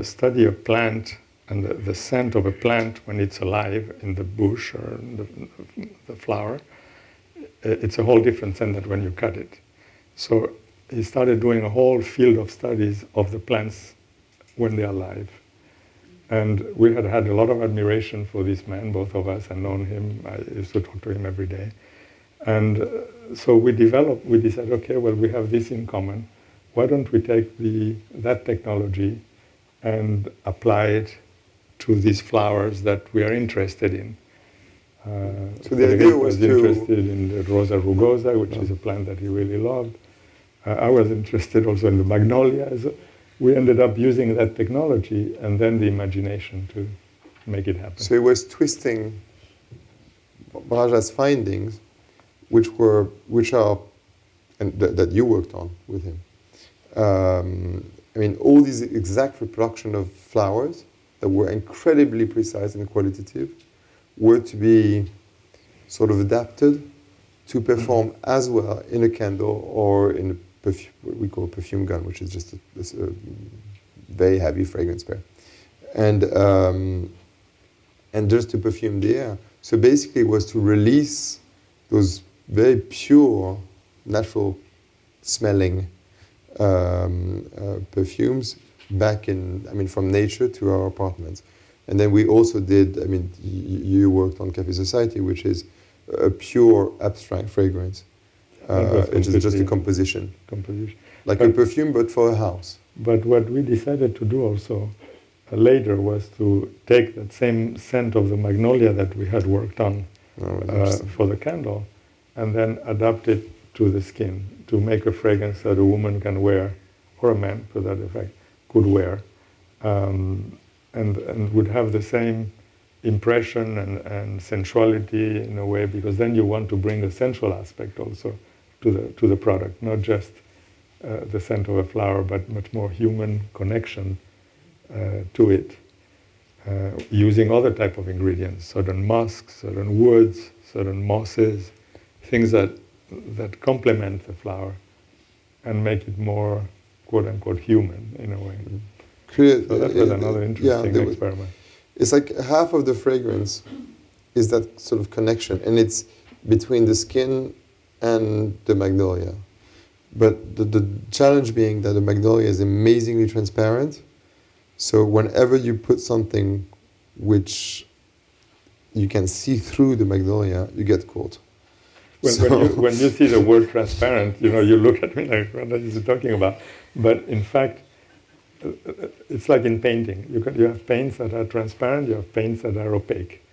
study a plant and the scent of a plant when it's alive in the bush or in the flower, it's a whole different scent than when you cut it. So he started doing a whole field of studies of the plants when they're alive. And we had had a lot of admiration for this man, both of us, and known him. I used to talk to him every day. And so we decided, okay, well, we have this in common. Why don't we take that technology and apply it to these flowers that we are interested in? So the idea was interested in the Rosa rugosa, which is a plant that he really loved. I was interested also in the magnolias. We ended up using that technology and then the imagination to make it happen. So it was twisting Raja's findings, which are, and that you worked on with him. I mean, all these exact reproduction of flowers that were incredibly precise and qualitative were to be sort of adapted to perform as well in a candle or in a perfume, what we call a perfume gun, which is just a very heavy fragrance spray, and just to perfume the air. So basically, it was to release those very pure, natural smelling perfumes back from nature to our apartments. And then we also did, you worked on Café Society, which is a pure abstract fragrance. It's just a composition. Like a perfume, but for a house. But what we decided to do also later was to take that same scent of the magnolia that we had worked on for the candle and then adapt it to the skin to make a fragrance that a woman can wear, or a man, for that effect, could wear, and would have the same impression and sensuality in a way, because then you want to bring a sensual aspect also to the product, not just the scent of a flower, but much more human connection to it, using other type of ingredients, certain musks, certain woods, certain mosses, things that complement the flower and make it more quote-unquote human in a way. So that was another interesting experiment. It's like half of the fragrance is that sort of connection, and it's between the skin and the magnolia. But the challenge being that the magnolia is amazingly transparent, so whenever you put something which you can see through the magnolia, you get caught. When you see the word transparent, you look at me like, what is he talking about? But in fact, it's like in painting. You have paints that are transparent, you have paints that are opaque.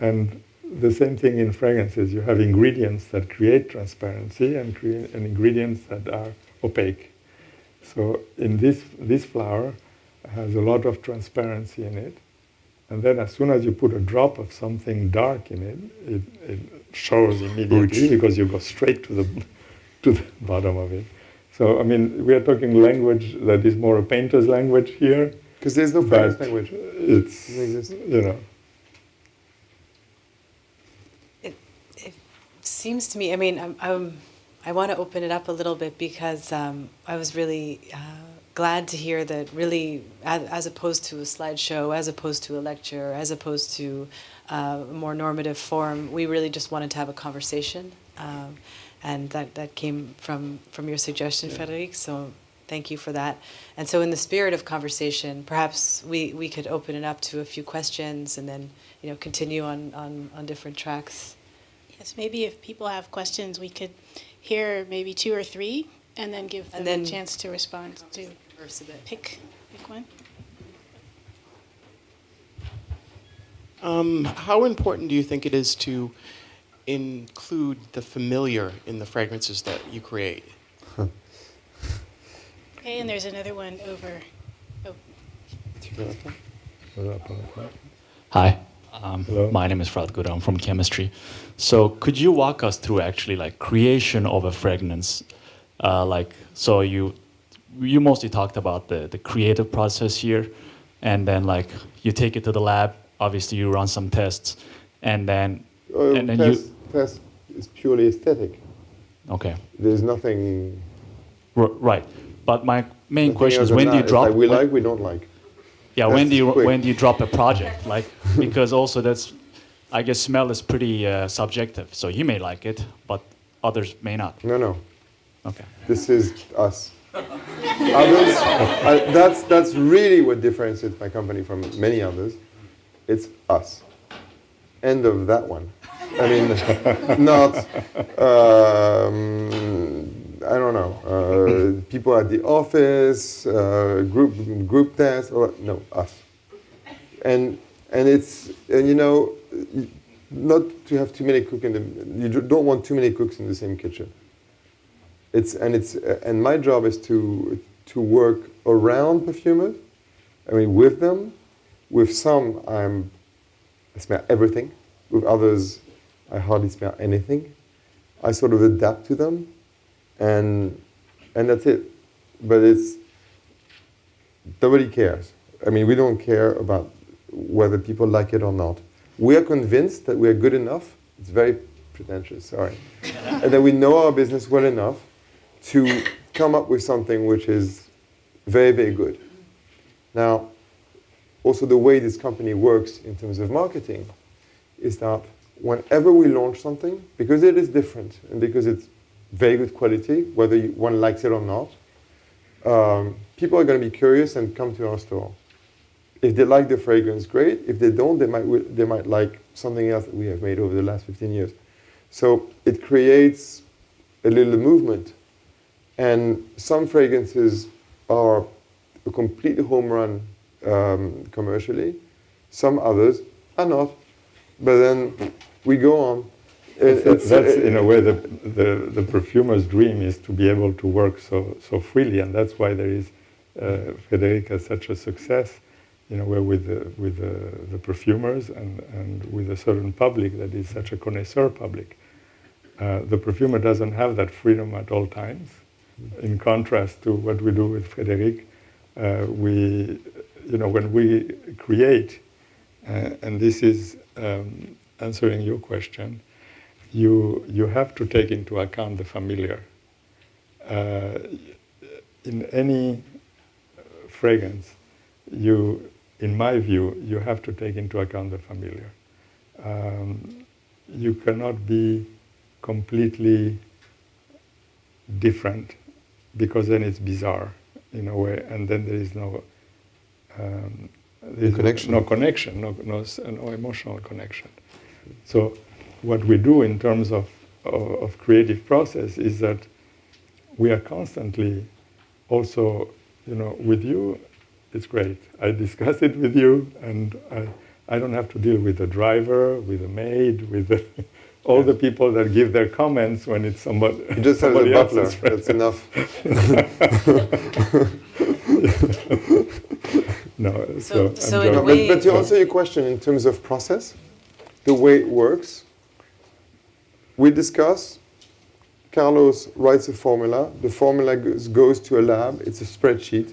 And the same thing in fragrances. You have ingredients that create transparency and ingredients that are opaque. So in this flower has a lot of transparency in it. And then as soon as you put a drop of something dark in it shows immediately because you go straight to the bottom of it. So, we are talking language that is more a painter's language here. Because there's no fragrance language. It's, It seems to me, I want to open it up a little bit because I was really glad to hear that really, as opposed to a slideshow, as opposed to a lecture, as opposed to a more normative form, we really just wanted to have a conversation. And that came from your suggestion, Frédéric. So thank you for that. And so in the spirit of conversation, perhaps we could open it up to a few questions and then, continue on different tracks. Yes, maybe if people have questions, we could hear maybe 2 or 3 and then give them And then a chance to respond to Verse a bit. pick one. How important do you think it is to include the familiar in the fragrances that you create? Okay, and there's another one over. Oh, Hi, Hello. my name is Frat Gura. I'm from chemistry. So could you walk us through actually like creation of a fragrance? So you mostly talked about the creative process here, and then like you take it to the lab. Obviously, you run some tests, and then Test is purely aesthetic. okay, There's nothing. right. But my main nothing question is other when than do you that. It's drop? like we like, we don't like. Yeah, That's quick. when do you drop a project? Like because also that's, I guess smell is pretty subjective. So you may like it, but others may not. No. Okay. This is us. Others, that's really what differentiates my company from many others. It's us. End of that one. I mean, not, I don't know, people at the office, group tests, or no, us. And not to have too many cooks you don't want too many cooks in the same kitchen. And my job is to work around perfumers. I mean, with them. With some, I smell everything. With others, I hardly smell anything. I sort of adapt to them, and that's it. But nobody cares. I mean, we don't care about whether people like it or not. We are convinced that we are good enough. It's very pretentious, sorry. And that we know our business well enough to come up with something which is very, very good. Now, also the way this company works in terms of marketing is that whenever we launch something, because it is different and because it's very good quality, whether one likes it or not, people are going to be curious and come to our store. If they like the fragrance, great. If they don't, they might like something else that we have made over the last 15 years. So it creates a little movement. And some fragrances are a complete home run commercially. Some others are not. But then we go on. That's in a way the perfumer's dream is to be able to work so freely, and that's why there is Frédéric has such a success, where with the perfumers and with a certain public that is such a connoisseur public. The perfumer doesn't have that freedom at all times. In contrast to what we do with Frédéric, when we create, and this is answering your question, you have to take into account the familiar. In any fragrance, in my view, you have to take into account the familiar. You cannot be completely different, because then it's bizarre in a way, and then there is no connection. No connection, no emotional connection. So what we do in terms of creative process is that we are constantly also, with you, it's great. I discuss it with you, and I don't have to deal with the driver, with the maid, with all the people that give their comments when it's somebody. You just have the somebody butler. else's friend. That's enough. No, So I'm in a joking. way- But to answer your question in terms of process, the way it works, we discuss. Carlos writes a formula. The formula goes to a lab. It's a spreadsheet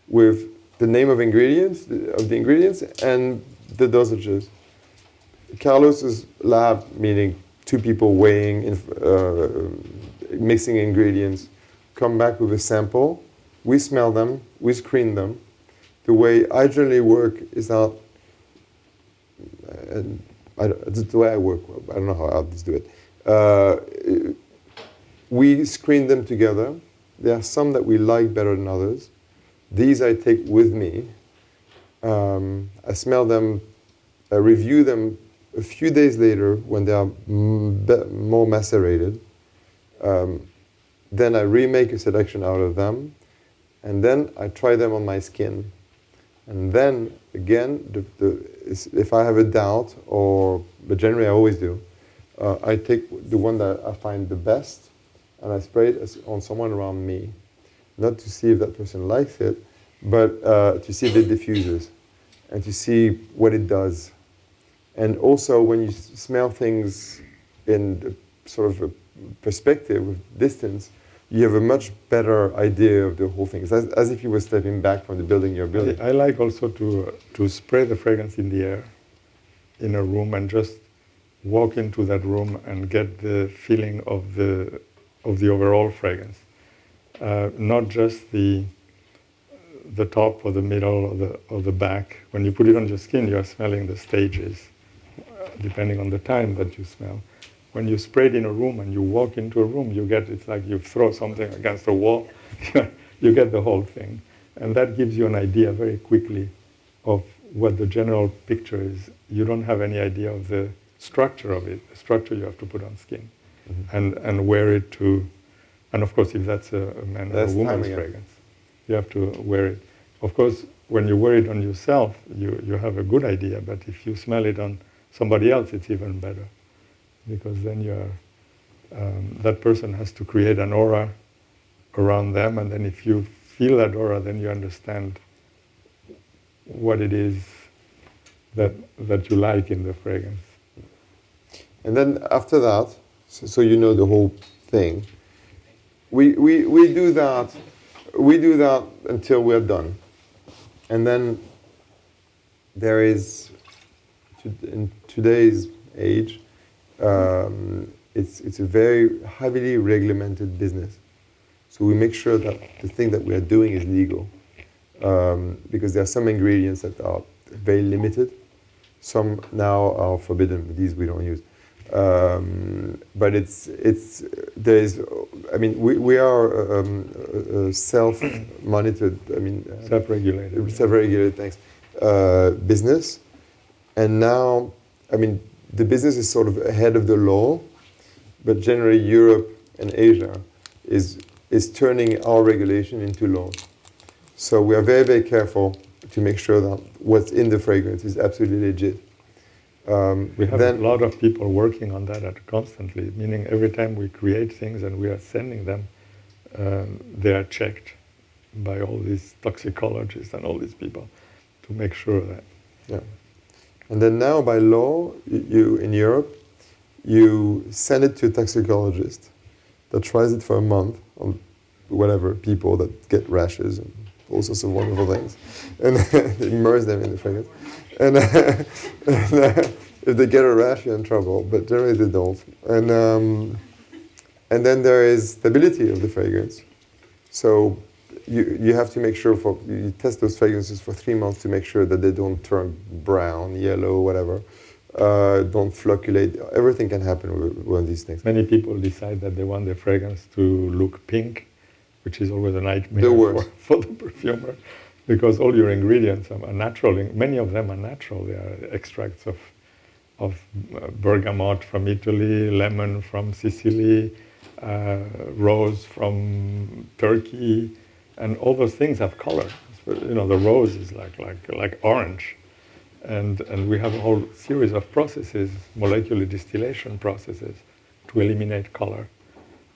with the name of the ingredients and the dosages. Carlos's lab, meaning 2 people weighing, mixing ingredients, come back with a sample. We smell them. We screen them. The way I generally work is that, it's the way I work. I don't know how others do it. We screen them together. there are some that we like better than others. These I take with me. I smell them, I review them a few days later when they are more macerated. Then I remake a selection out of them, and then I try them on my skin. And then again, if I have a doubt, but generally I always do, I take the one that I find the best, and I spray it on someone around me. Not to see if that person likes it, but to see if it diffuses, and to see what it does. And also, when you smell things in sort of a perspective, with distance, you have a much better idea of the whole thing. It's as if you were stepping back from the building you're building. I like also to spray the fragrance in the air in a room and just walk into that room and get the feeling of the overall fragrance. Not just the top or the middle or the back. When you put it on your skin, you are smelling the stages, depending on the time that you smell. When you spray it in a room and you walk into a room, it's like you throw something against a wall, you get the whole thing. And that gives you an idea very quickly of what the general picture is. You don't have any idea of the structure of it. The structure you have to put on skin and wear it to, and of course if that's a man or a woman's fragrance, you have to wear it. Of course, when you wear it on yourself, you have a good idea, but if you smell it on somebody else, it's even better. Because then that person has to create an aura around them, and then if you feel that aura, then you understand what it is that you like in the fragrance. And then after that, so you know the whole thing, we do that until we're done. And then there is, in today's age, it's a very heavily regulated business. So we make sure that the thing that we are doing is legal, because there are some ingredients that are very limited. Some now are forbidden. These we don't use. But we are self-monitored. Self-regulated. Thanks. Business, and now, the business is sort of ahead of the law, but generally Europe and Asia is turning our regulation into law. So we are very, very careful to make sure that what's in the fragrance is absolutely legit. We have a lot of people working on that constantly, meaning every time we create things and we are sending them, they are checked by all these toxicologists and all these people to make sure that. Yeah. And then now, by law, you in Europe, you send it to a toxicologist that tries it for a month on whatever people that get rashes and all sorts of wonderful things, and immerse them in the fragrance. And if they get a rash, you're in trouble, but generally they don't. And then there is stability of the fragrance. So you have to make sure you test those fragrances for 3 months to make sure that they don't turn brown, yellow, whatever. Don't flocculate. Everything can happen with one of these things. Many people decide that they want their fragrance to look pink, which is always a nightmare for the perfumer, because all your ingredients are natural. Many of them are natural. They are extracts of bergamot from Italy, lemon from Sicily, rose from Turkey, and all those things have color. The rose is like orange. And we have a whole series of processes, molecular distillation processes, to eliminate color.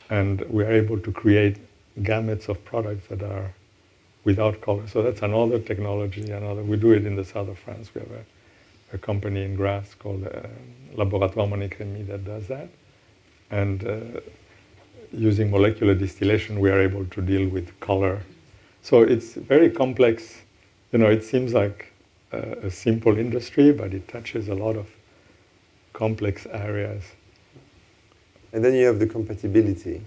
And we are able to create gamuts of products that are without color. So that's another technology. We do it in the south of France. We have a company in Grasse called Laboratoire Monicremi that does that. And using molecular distillation, we are able to deal with color. So it's very complex. It seems like a simple industry, but it touches a lot of complex areas. And then you have the compatibility.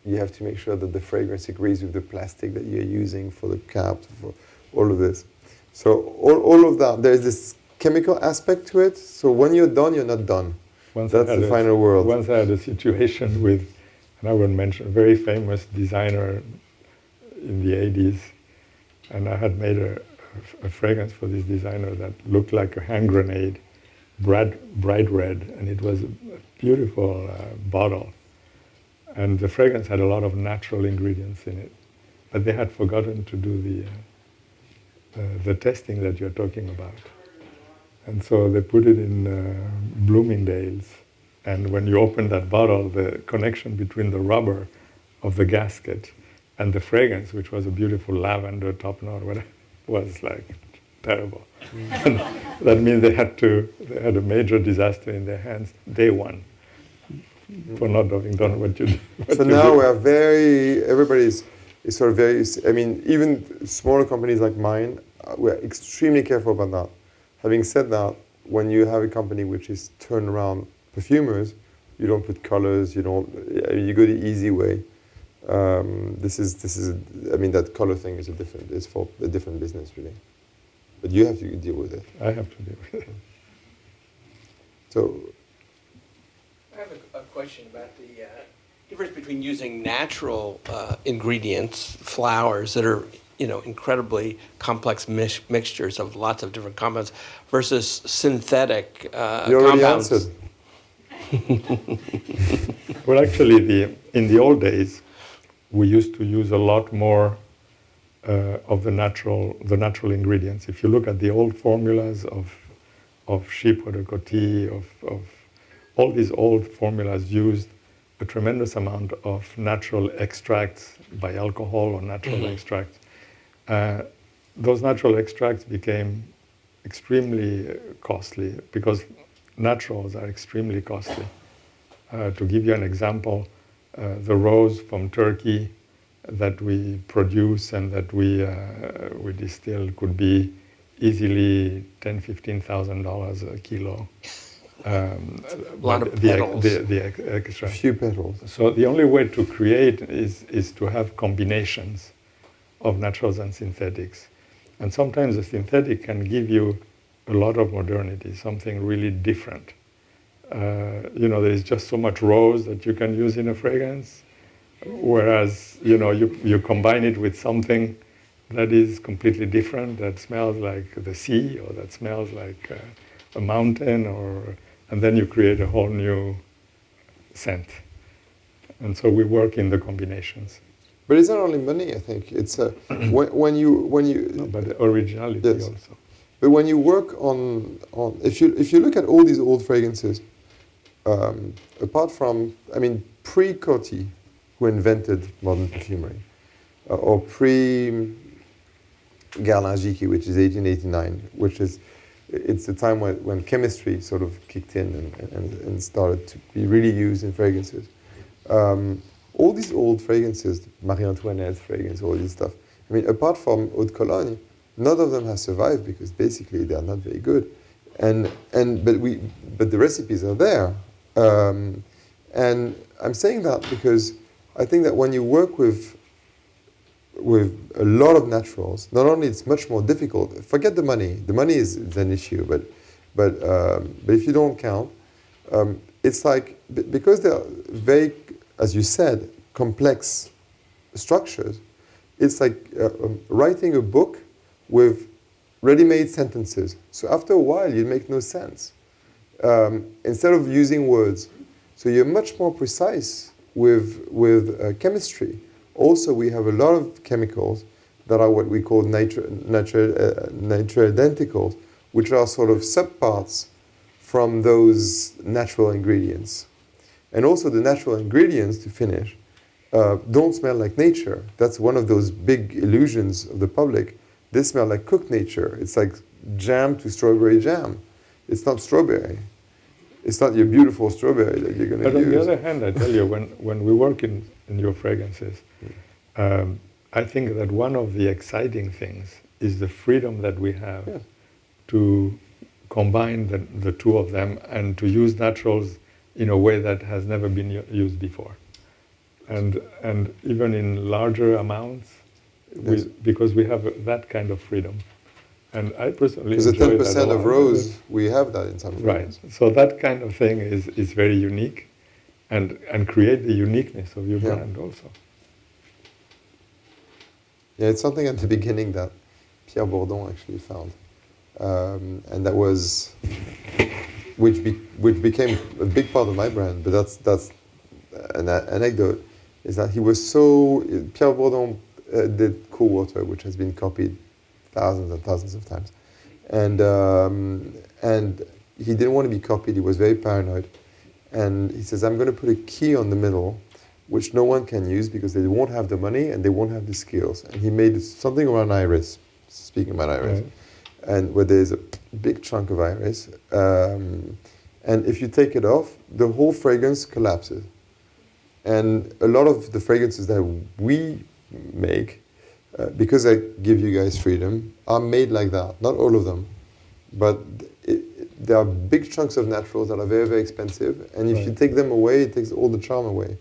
You have to make sure that the fragrance agrees with the plastic that you're using for the cap, for all of this. So all of that, there's this chemical aspect to it. So when you're done, you're not done. That's the final world. Once I had a situation with and I would mention a very famous designer in the 80s, and I had made a fragrance for this designer that looked like a hand grenade, bright red, and it was a beautiful bottle. And the fragrance had a lot of natural ingredients in it, but they had forgotten to do the testing that you're talking about. And so they put it in Bloomingdale's, and when you open that bottle, the connection between the rubber of the gasket and the fragrance, which was a beautiful lavender top note, whatever, was like terrible. And that means they had a major disaster in their hands day one for not having done what you did. So now we are everybody's is sort of very, I mean, even smaller companies like mine, we're extremely careful about that. Having said that, when you have a company which is turnaround perfumers, you don't put colors, you go the easy way. This is, I mean, that color thing is it's for a different business, really. But you have to deal with it. I have to deal with it. So, I have a question about the difference between using natural ingredients, flowers that are, incredibly complex mixtures of lots of different compounds, versus synthetic you already compounds. answered. Well, actually, in the old days, we used to use a lot more of the natural ingredients. If you look at the old formulas of sheep eau de coty, of all these old formulas used a tremendous amount of natural extracts by alcohol or natural extracts. Those natural extracts became extremely costly because naturals are extremely costly. To give you an example, the rose from Turkey that we produce and that we distill could be easily $10,000-$15,000 a kilo. A lot of petals. The extra. Few petals. So the only way to create is to have combinations of naturals and synthetics. And sometimes the synthetic can give you a lot of modernity, something really different. There is just so much rose that you can use in a fragrance, whereas you combine it with something that is completely different, that smells like the sea or that smells like a mountain, and then you create a whole new scent. And so we work in the combinations. But it's not only money, I think. It's when you No, but the originality Yes. also. But when you work on if you look at all these old fragrances, apart from, pre-Coty, who invented modern perfumery, or pre-Guerlain Jiki, which is 1889, it's the time when chemistry sort of kicked in and started to be really used in fragrances. All these old fragrances, Marie Antoinette's fragrance, all this stuff, apart from Eau de Cologne, none of them have survived because basically they are not very good. But the recipes are there. And I'm saying that because I think that when you work with a lot of naturals, not only it's much more difficult. Forget the money. The money is an issue, but if you don't count, it's like because they are very, as you said, complex structures. It's like writing a book with ready-made sentences. So after a while, you make no sense. Instead of using words, so you're much more precise with chemistry. Also, we have a lot of chemicals that are what we call nitroidenticals, which are sort of subparts from those natural ingredients. And also the natural ingredients, to finish, don't smell like nature. That's one of those big illusions of the public. They smell like cooked nature. It's like jam to strawberry jam. It's not strawberry. It's not your beautiful strawberry that you're going to use. But on the other hand, I tell you, when we work in your fragrances, I think that one of the exciting things is the freedom that we have to combine the two of them and to use naturals in a way that has never been used before. And even in larger amounts, because we have that kind of freedom. And I personally because the enjoy 10% that a of lot. rose, we have that in some Right. fragrances. So that kind of thing is very unique. and create the uniqueness of your Yeah. brand also. Yeah, it's something at the beginning that Pierre Bourdon actually found, and that was which became a big part of my brand. But that's an anecdote. Is that he was so Pierre Bourdon did Cool Water, which has been copied thousands and thousands of times, and he didn't want to be copied. He was very paranoid, and he says, "I'm going to put a key on the middle, which no one can use because they won't have the money and they won't have the skills." And he made something around iris, speaking about iris, Right. and where there's a big chunk of iris, and if you take it off, the whole fragrance collapses. And a lot of the fragrances that we make, because I give you guys freedom, are made like that. Not all of them, but there are big chunks of naturals that are very, very expensive. And if you Right. take them away, it takes all the charm away.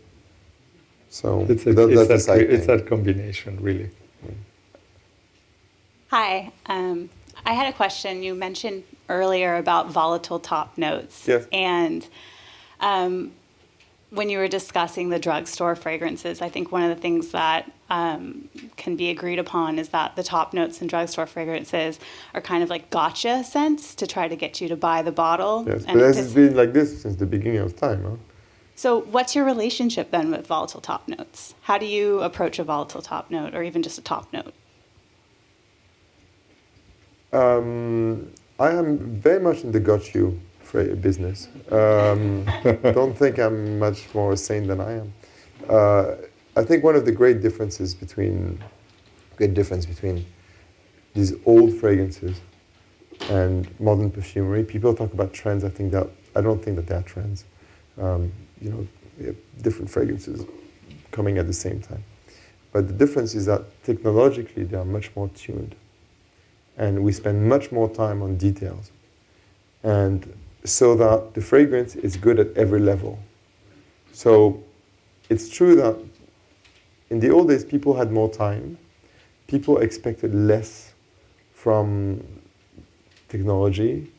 So It's that's the side it's thing. that combination, really. Hi. I had a question. You mentioned earlier about volatile top notes. Yes. And when you were discussing the drugstore fragrances, I think one of the things that can be agreed upon is that the top notes in drugstore fragrances are kind of like gotcha scents to try to get you to buy the bottle. Yes, And but this antici- has been like this since the beginning of time. Huh? So what's your relationship then with volatile top notes? How do you approach a volatile top note or even just a top note? I am very much in the got you business. Don't think I'm much more a saint than I am. I think one of the great difference between these old fragrances and modern perfumery. People talk about trends. I don't think that they are trends. We have different fragrances coming at the same time. But the difference is that technologically they are much more tuned. And we spend much more time on details. And so that the fragrance is good at every level. So it's true that in the old days, people had more time. People expected less from technology.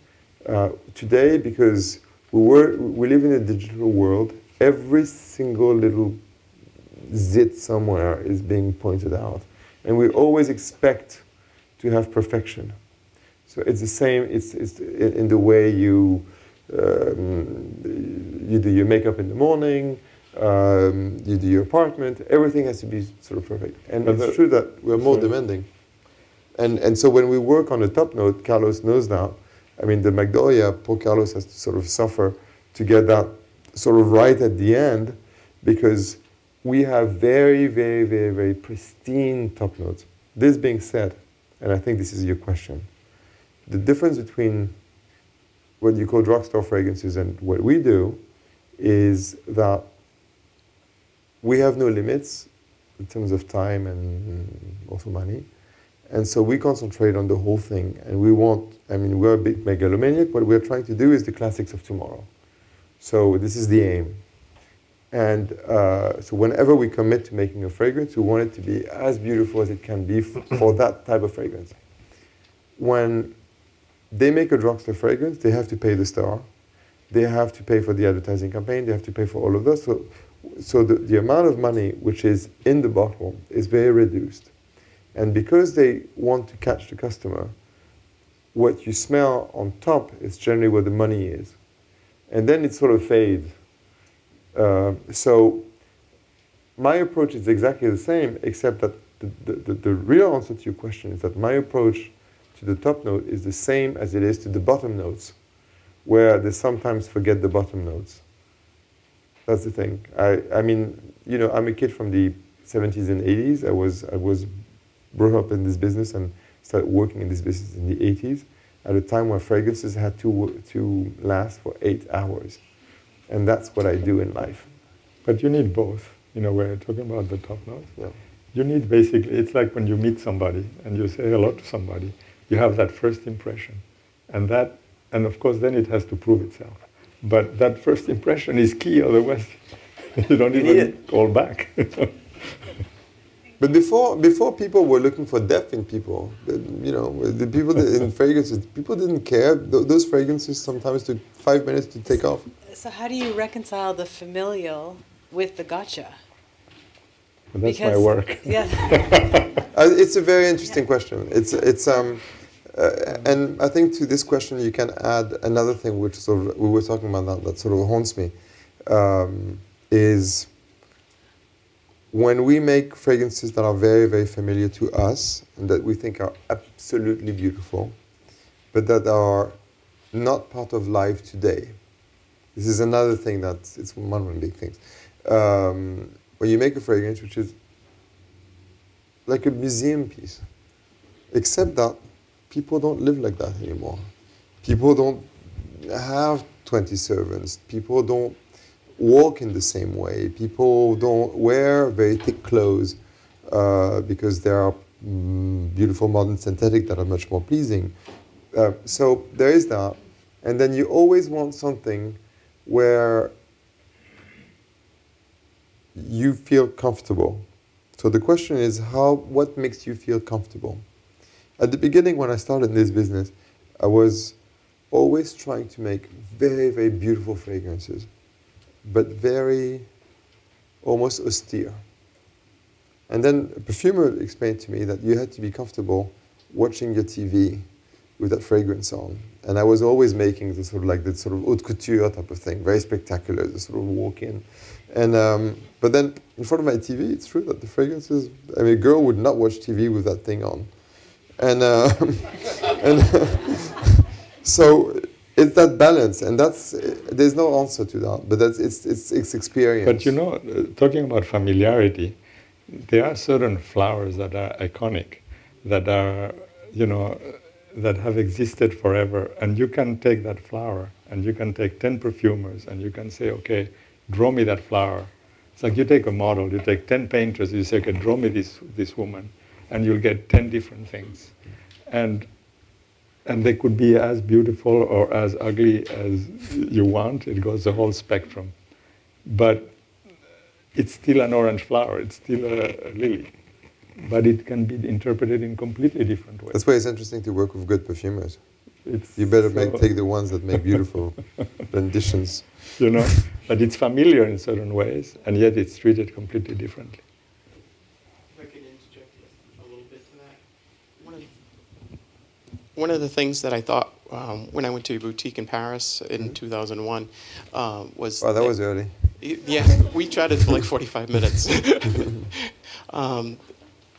Today, because we live in a digital world, every single little zit somewhere is being pointed out. And we always expect to have perfection. So it's the same, it's in the way you do your makeup in the morning, you do your apartment, everything has to be sort of perfect. And it's true that we're more demanding. And so when we work on a top note, Carlos knows that. I mean, the Magnolia, poor Carlos has to sort of suffer to get that sort of right at the end, because we have very, very, very, very pristine top notes. This being said, and I think this is your question, the difference between what you call drugstore fragrances and what we do is that we have no limits in terms of time and also money. And so we concentrate on the whole thing. And we're a big megalomaniac. What we're trying to do is the classics of tomorrow. So this is the aim. And so whenever we commit to making a fragrance, we want it to be as beautiful as it can be for that type of fragrance. When they make a drugstore fragrance, they have to pay the star. They have to pay for the advertising campaign. They have to pay for all of those. So the amount of money which is in the bottle is very reduced. And because they want to catch the customer, what you smell on top is generally where the money is. And then it sort of fades. So my approach is exactly the same, except that the real answer to your question is that my approach to the top note is the same as it is to the bottom notes, where they sometimes forget the bottom notes. That's the thing. I mean, I'm a kid from the 70s and 80s. I was brought up in this business and started working in this business in the 80s, at a time where fragrances had to last for 8 hours. And that's what I do in life. But you need both. When you're talking about the top notes, Yeah. you need basically, it's like when you meet somebody and you say hello to somebody, you have that first impression. And of course then it has to prove itself. But that first impression is key, otherwise you don't You need even it. call back. But before people were looking for depth in people, the people in fragrances, people didn't care. Those fragrances sometimes took 5 minutes to take off. So how do you reconcile the familial with the gotcha? But that's my work. Yeah. It's a very interesting question. And I think to this question you can add another thing, which sort of we were talking about that sort of haunts me, is when we make fragrances that are very, very familiar to us and that we think are absolutely beautiful, but that are not part of life today. This is another thing it's one of the big things. When you make a fragrance which is like a museum piece, except that people don't live like that anymore. People don't have 20 servants. People don't walk in the same way. People don't wear very thick clothes because there are beautiful modern synthetic that are much more pleasing. So there is that. And then you always want something where you feel comfortable. So the question is, what makes you feel comfortable? At the beginning, when I started this business, I was always trying to make very, very beautiful fragrances, but very almost austere. And then a perfumer explained to me that you had to be comfortable watching your TV with that fragrance on. And I was always making this sort of haute couture type of thing, very spectacular, the sort of walk in. And but then in front of my TV, it's true that the fragrances, a girl would not watch TV with that thing on. And so it's that balance, and there's no answer to that, but it's experience. But talking about familiarity, there are certain flowers that are iconic, that are, that have existed forever, and you can take that flower, and you can take 10 perfumers, and you can say, okay, draw me that flower. It's like you take a model, you take 10 painters, you say, okay, draw me this woman, and you'll get 10 different things. And they could be as beautiful or as ugly as you want. It goes the whole spectrum. But it's still an orange flower. It's still a lily. But it can be interpreted in completely different ways. That's why it's interesting to work with good perfumers. You better take the ones that make beautiful renditions. But it's familiar in certain ways, and yet it's treated completely differently. If I could interject a little bit to that. One of the things that I thought when I went to a boutique in Paris in 2001 was... Wow, that was early. Yeah, we chatted for like 45 minutes.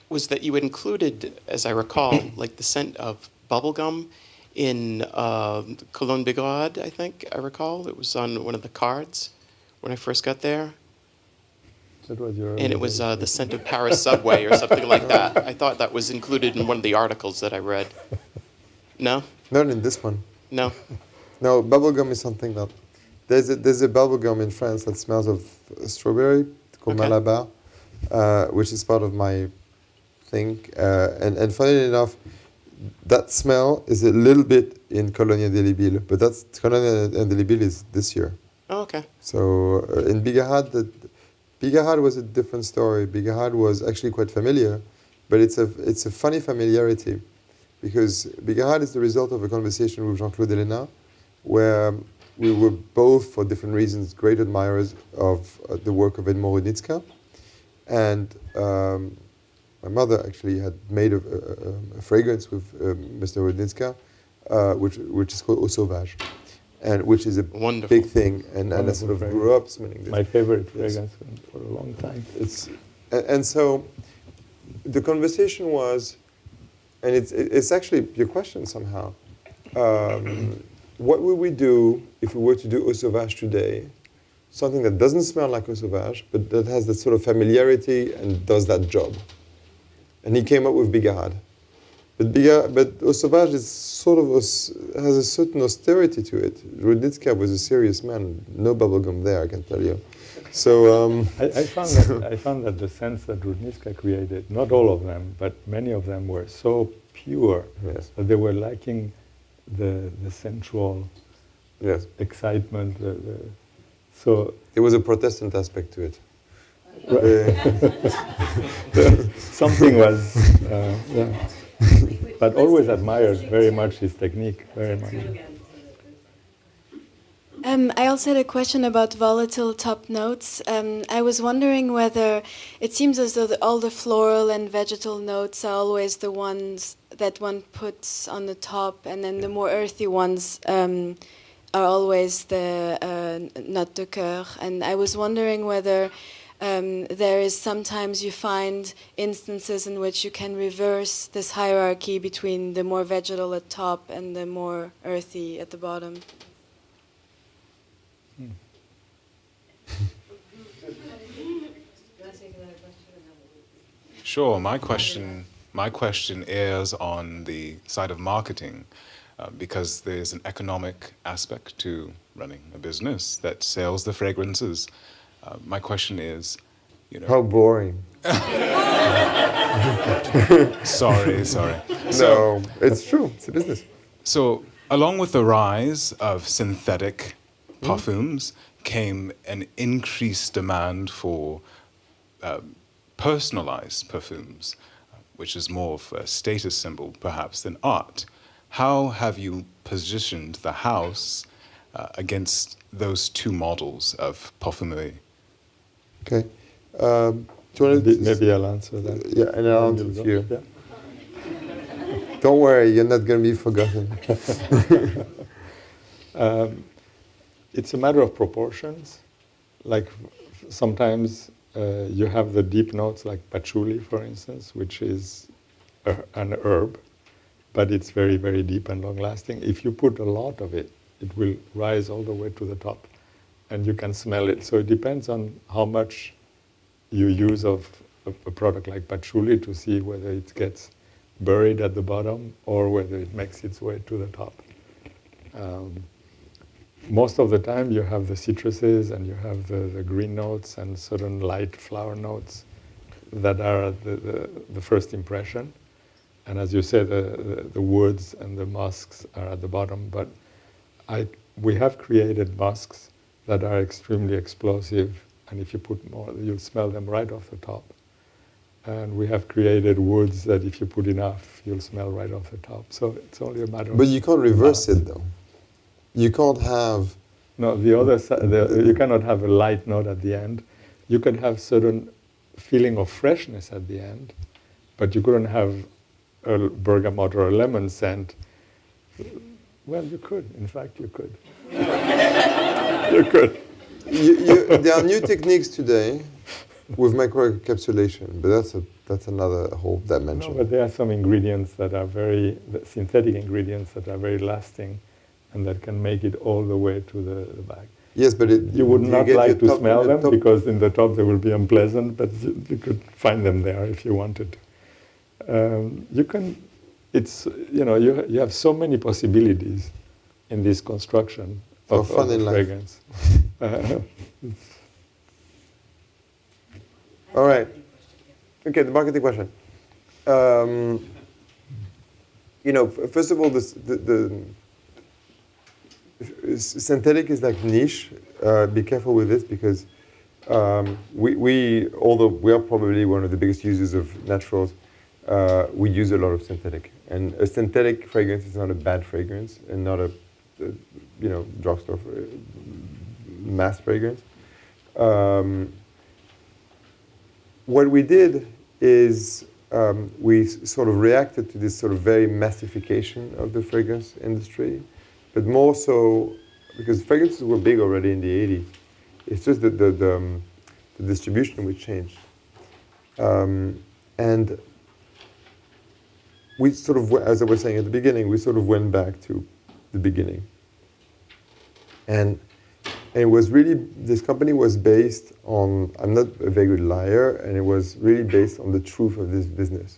Was that you had included, as I recall, like the scent of bubblegum in Cologne Bigarade, I think I recall. It was on one of the cards when I first got there. That was your and it was the scent of Paris subway or something like that. I thought that was included in one of the articles that I read. No? Not in this one. No? No, bubblegum is something that... There's a bubblegum in France that smells of strawberry, called Malabar, which is part of my thing. And funnily enough, that smell is a little bit in Colonia Delibile, but Colonia Delibile is this year. Oh, okay. So in Bigarade, Bigarade was a different story. Bigarade was actually quite familiar, but it's a funny familiarity, because Bigarade is the result of a conversation with Jean-Claude Helena, where we were both, for different reasons, great admirers of the work of Edmond Rudnitska. And my mother actually had made a fragrance with Mr. Rudnitska, which is called Eau Sauvage, and which is a Wonderful. big thing. And I sort of grew up smelling this. My favorite fragrance for a long time. And so the conversation was, and it's actually your question somehow. What would we do if we were to do Eau Sauvage today? Something that doesn't smell like Eau Sauvage, but that has that sort of familiarity and does that job. And he came up with Bigarade. But Eau Sauvage is sort of has a certain austerity to it. Rudnitska was a serious man. No bubblegum there, I can tell you. So I found that the scents that Rudnitska created, not all of them, but many of them were so pure that they were lacking the sensual excitement. So there was a Protestant aspect to it. Something was, yeah. But always admired very much his technique, very much. I also had a question about volatile top notes. I was wondering whether it seems as though all the floral and vegetal notes are always the ones that one puts on the top, and then the more earthy ones are always the note de coeur. And I was wondering whether there is sometimes you find instances in which you can reverse this hierarchy between the more vegetal at top and the more earthy at the bottom. Sure. My question is on the side of marketing, because there's an economic aspect to running a business that sells the fragrances. My question is, How boring. Sorry. No, it's true. It's a business. So, along with the rise of synthetic perfumes came an increased demand for personalized perfumes, which is more of a status symbol, perhaps, than art. How have you positioned the house against those two models of parfumerie? Okay. Do you want to Maybe I'll answer that. Yeah, and I'll answer You'll to go. you. Yeah. Don't worry, you're not going to be forgotten. It's a matter of proportions. Like sometimes you have the deep notes like patchouli, for instance, which is an herb, but it's very, very deep and long-lasting. If you put a lot of it, it will rise all the way to the top, and you can smell it. So it depends on how much you use of a product like patchouli to see whether it gets buried at the bottom or whether it makes its way to the top. Most of the time you have the citruses and you have the green notes and certain light flower notes that are the first impression. And as you say, the woods and the musks are at the bottom, but we have created musks that are extremely explosive, and if you put more, you'll smell them right off the top. And we have created woods that if you put enough, you'll smell right off the top. So it's only a matter of... But you can't reverse it, though. You can't have... No, the other side, you cannot have a light note at the end. You can have certain feeling of freshness at the end, but you couldn't have a bergamot or a lemon scent. Well, you could. In fact, you could. You could. There are new techniques today with microencapsulation, but that's another whole dimension. No, but there are some ingredients that are synthetic ingredients that are very lasting and that can make it all the way to the back. Yes, but you would not like to smell them because in the top they will be unpleasant, but you could find them there if you wanted. You can, you have so many possibilities in this construction of fragrance. All right. Okay, the marketing question. First of all, the synthetic is like niche. Be careful with this because although we are probably one of the biggest users of naturals, we use a lot of synthetic. And a synthetic fragrance is not a bad fragrance and not a drugstore mass fragrance. What we did is we sort of reacted to this sort of very massification of the fragrance industry, but more so because fragrances were big already in the 80s. It's just that the distribution would change. And we sort of, as I was saying at the beginning, we sort of went back to the beginning. And it was really, this company was based on, I'm not a very good liar, and it was really based on the truth of this business.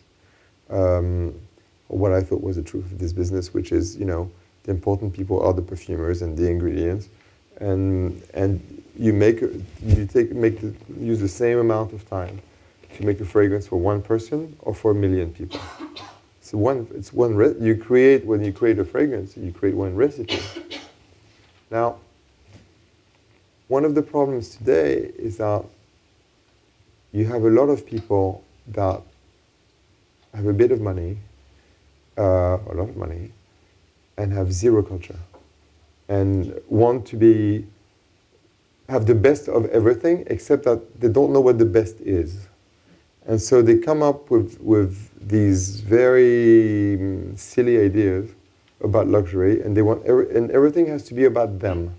Or what I thought was the truth of this business, which is, the important people are the perfumers and the ingredients. And you use the same amount of time to make a fragrance for one person or for 1 million people. So when you create a fragrance, you create one recipe. Now, one of the problems today is that you have a lot of people that have a bit of money, a lot of money, and have zero culture, and want to have the best of everything, except that they don't know what the best is. And so they come up with these very silly ideas about luxury, and they want and everything has to be about them.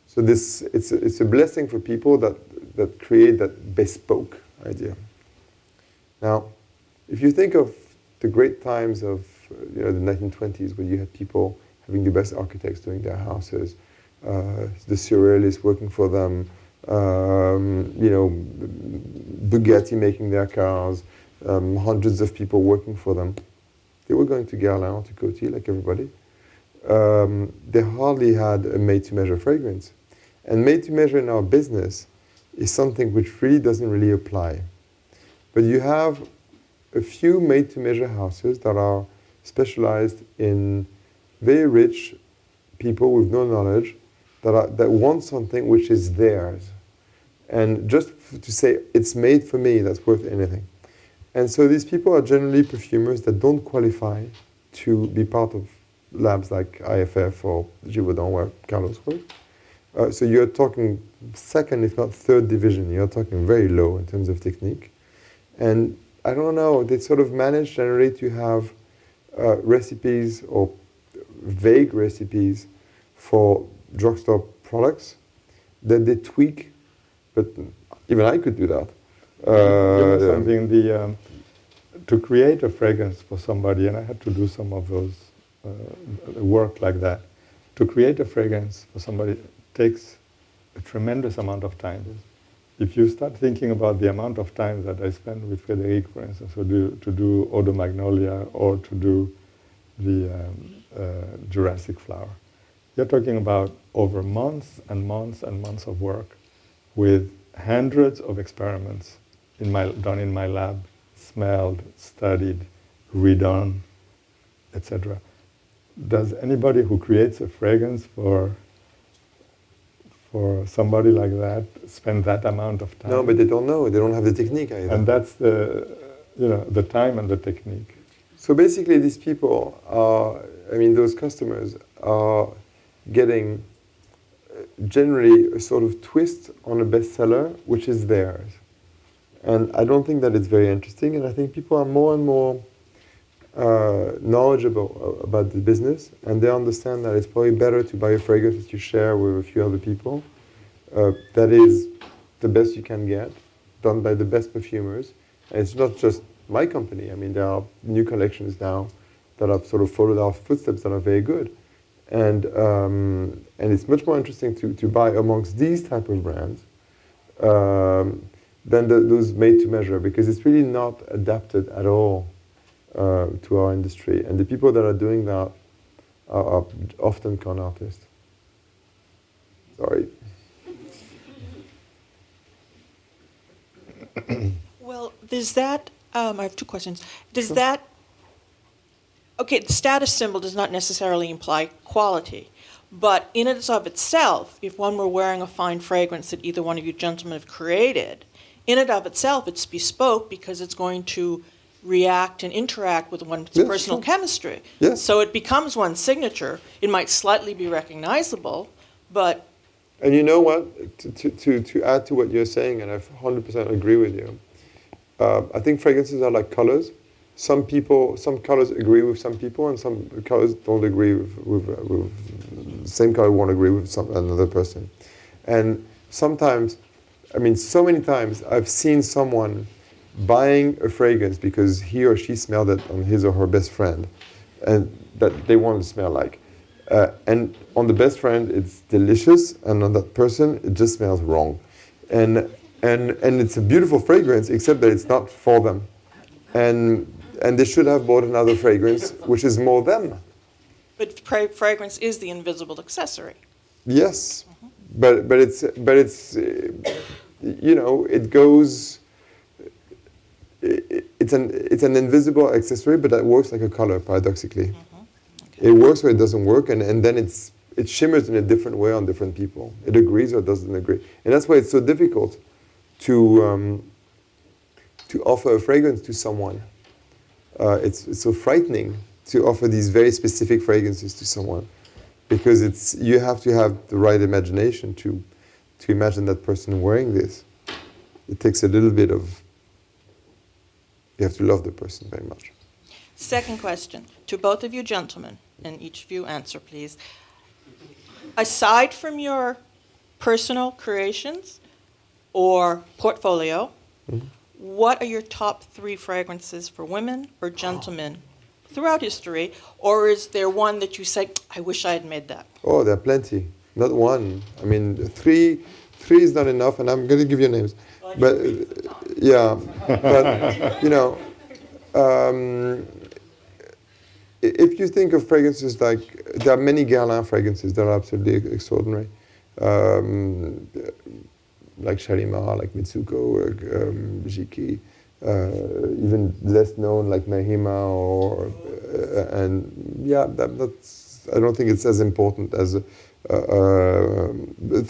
So it's a blessing for people that create that bespoke idea. Now, if you think of the great times of the 1920s, where you had people having the best architects doing their houses, the surrealists working for them, Bugatti making their cars, hundreds of people working for them. They were going to Guerlain or to Coty like everybody. They hardly had a made-to-measure fragrance. And made-to-measure in our business is something which really doesn't really apply. But you have a few made-to-measure houses that are specialized in very rich people with no knowledge that want something which is theirs. And just to say, it's made for me, that's worth anything. And so these people are generally perfumers that don't qualify to be part of labs like IFF or Givaudan, where Carlos works. So you're talking second, if not third division. You're talking very low in terms of technique. And I don't know, they sort of manage generally to have recipes or vague recipes for drugstore products that they tweak, but even I could do that. Something to create a fragrance for somebody, and I had to do some of those work like that. To create a fragrance for somebody takes a tremendous amount of time. If you start thinking about the amount of time that I spend with Frédéric, for instance, to do Eau de Magnolia or to do the Jurassic flower, you're talking about over months and months and months of work with hundreds of experiments done in my lab, smelled, studied, redone, etc. Does anybody who creates a fragrance for somebody like that spend that amount of time? No, but they don't know. They don't have the technique either. And that's the time and the technique. So basically, these people those customers are getting generally a sort of twist on a bestseller, which is theirs. And I don't think that it's very interesting, and I think people are more and more knowledgeable about the business, and they understand that it's probably better to buy a fragrance that you share with a few other people. That is the best you can get, done by the best perfumers. And it's not just my company. I mean, there are new collections now that have sort of followed our footsteps that are very good. And it's much more interesting to buy amongst these type of brands than those made to measure, because it's really not adapted at all to our industry. And the people that are doing that are often con artists. Sorry. Well, does that, I have two questions. Does that, okay, the status symbol does not necessarily imply quality, but in and of itself, if one were wearing a fine fragrance that either one of you gentlemen have created, in and of itself, it's bespoke because it's going to react and interact with one's personal chemistry. Yes. So it becomes one's signature. It might slightly be recognizable, but... And you know what? To add to what you're saying, and I 100% agree with you, I think fragrances are like colors. Some colors agree with some people, and some colors don't agree with the same color won't agree with another person. And sometimes, I mean, so many times I've seen someone buying a fragrance because he or she smelled it on his or her best friend, and that they want to smell like. And on the best friend, it's delicious, and on that person, it just smells wrong. And it's a beautiful fragrance, except that it's not for them. And they should have bought another fragrance, which is more them. But fragrance is the invisible accessory. Yes, but it's it goes. It's an invisible accessory, but that works like a color, paradoxically. Okay. It works or it doesn't work, and then it shimmers in a different way on different people. It agrees or doesn't agree, and that's why it's so difficult to to offer a fragrance to someone. It's so frightening to offer these very specific fragrances to someone, because you have to have the right imagination to imagine that person wearing this. It takes a little bit of, you have to love the person very much. Second question to both of you gentlemen, and each of you answer, please. Aside from your personal creations or portfolio, what are your top 3 fragrances for women or gentlemen throughout history? Or is there one that you say, I wish I had made that? Oh, there are plenty. Not one. I mean, three is not enough, and I'm going to give you names. But yeah, but you know, if you think of fragrances like, there are many Guerlain fragrances that are absolutely extraordinary, like Shalimar, like Mitsuko, Jiki, even less known like Mahima, or and yeah, that's, I don't think it's as important as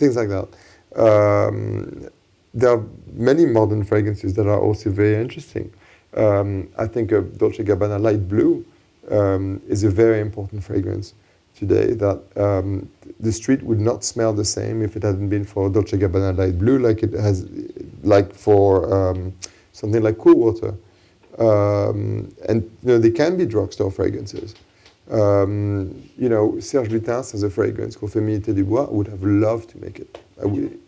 things like that. There are many modern fragrances that are also very interesting. I think Dolce & Gabbana Light Blue is a very important fragrance today, that the street would not smell the same if it hadn't been for Dolce & Gabbana Light Blue, like it has, like for something like Cool Water. And you know, they can be drugstore fragrances. You know, Serge Lutens has a fragrance called Féminité du Bois. I would have loved to make it.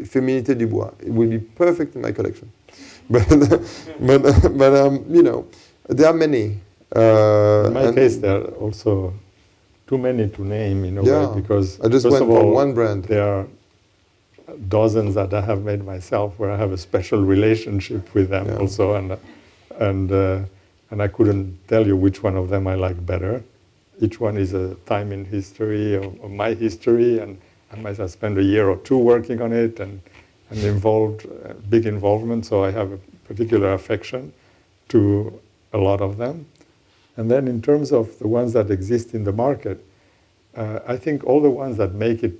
Féminité du Bois. It would be perfect in my collection. But you know, there are many. In my case, there are also too many to name in a way, because I just first went of for all, one brand. There are dozens that I have made myself, where I have a special relationship with them also, and I couldn't tell you which one of them I like better. Each one is a time in history of my history, and I might have spent a year or 2 working on it, and involved, big involvement, so I have a particular affection to a lot of them. And then in terms of the ones that exist in the market, I think all the ones that make it,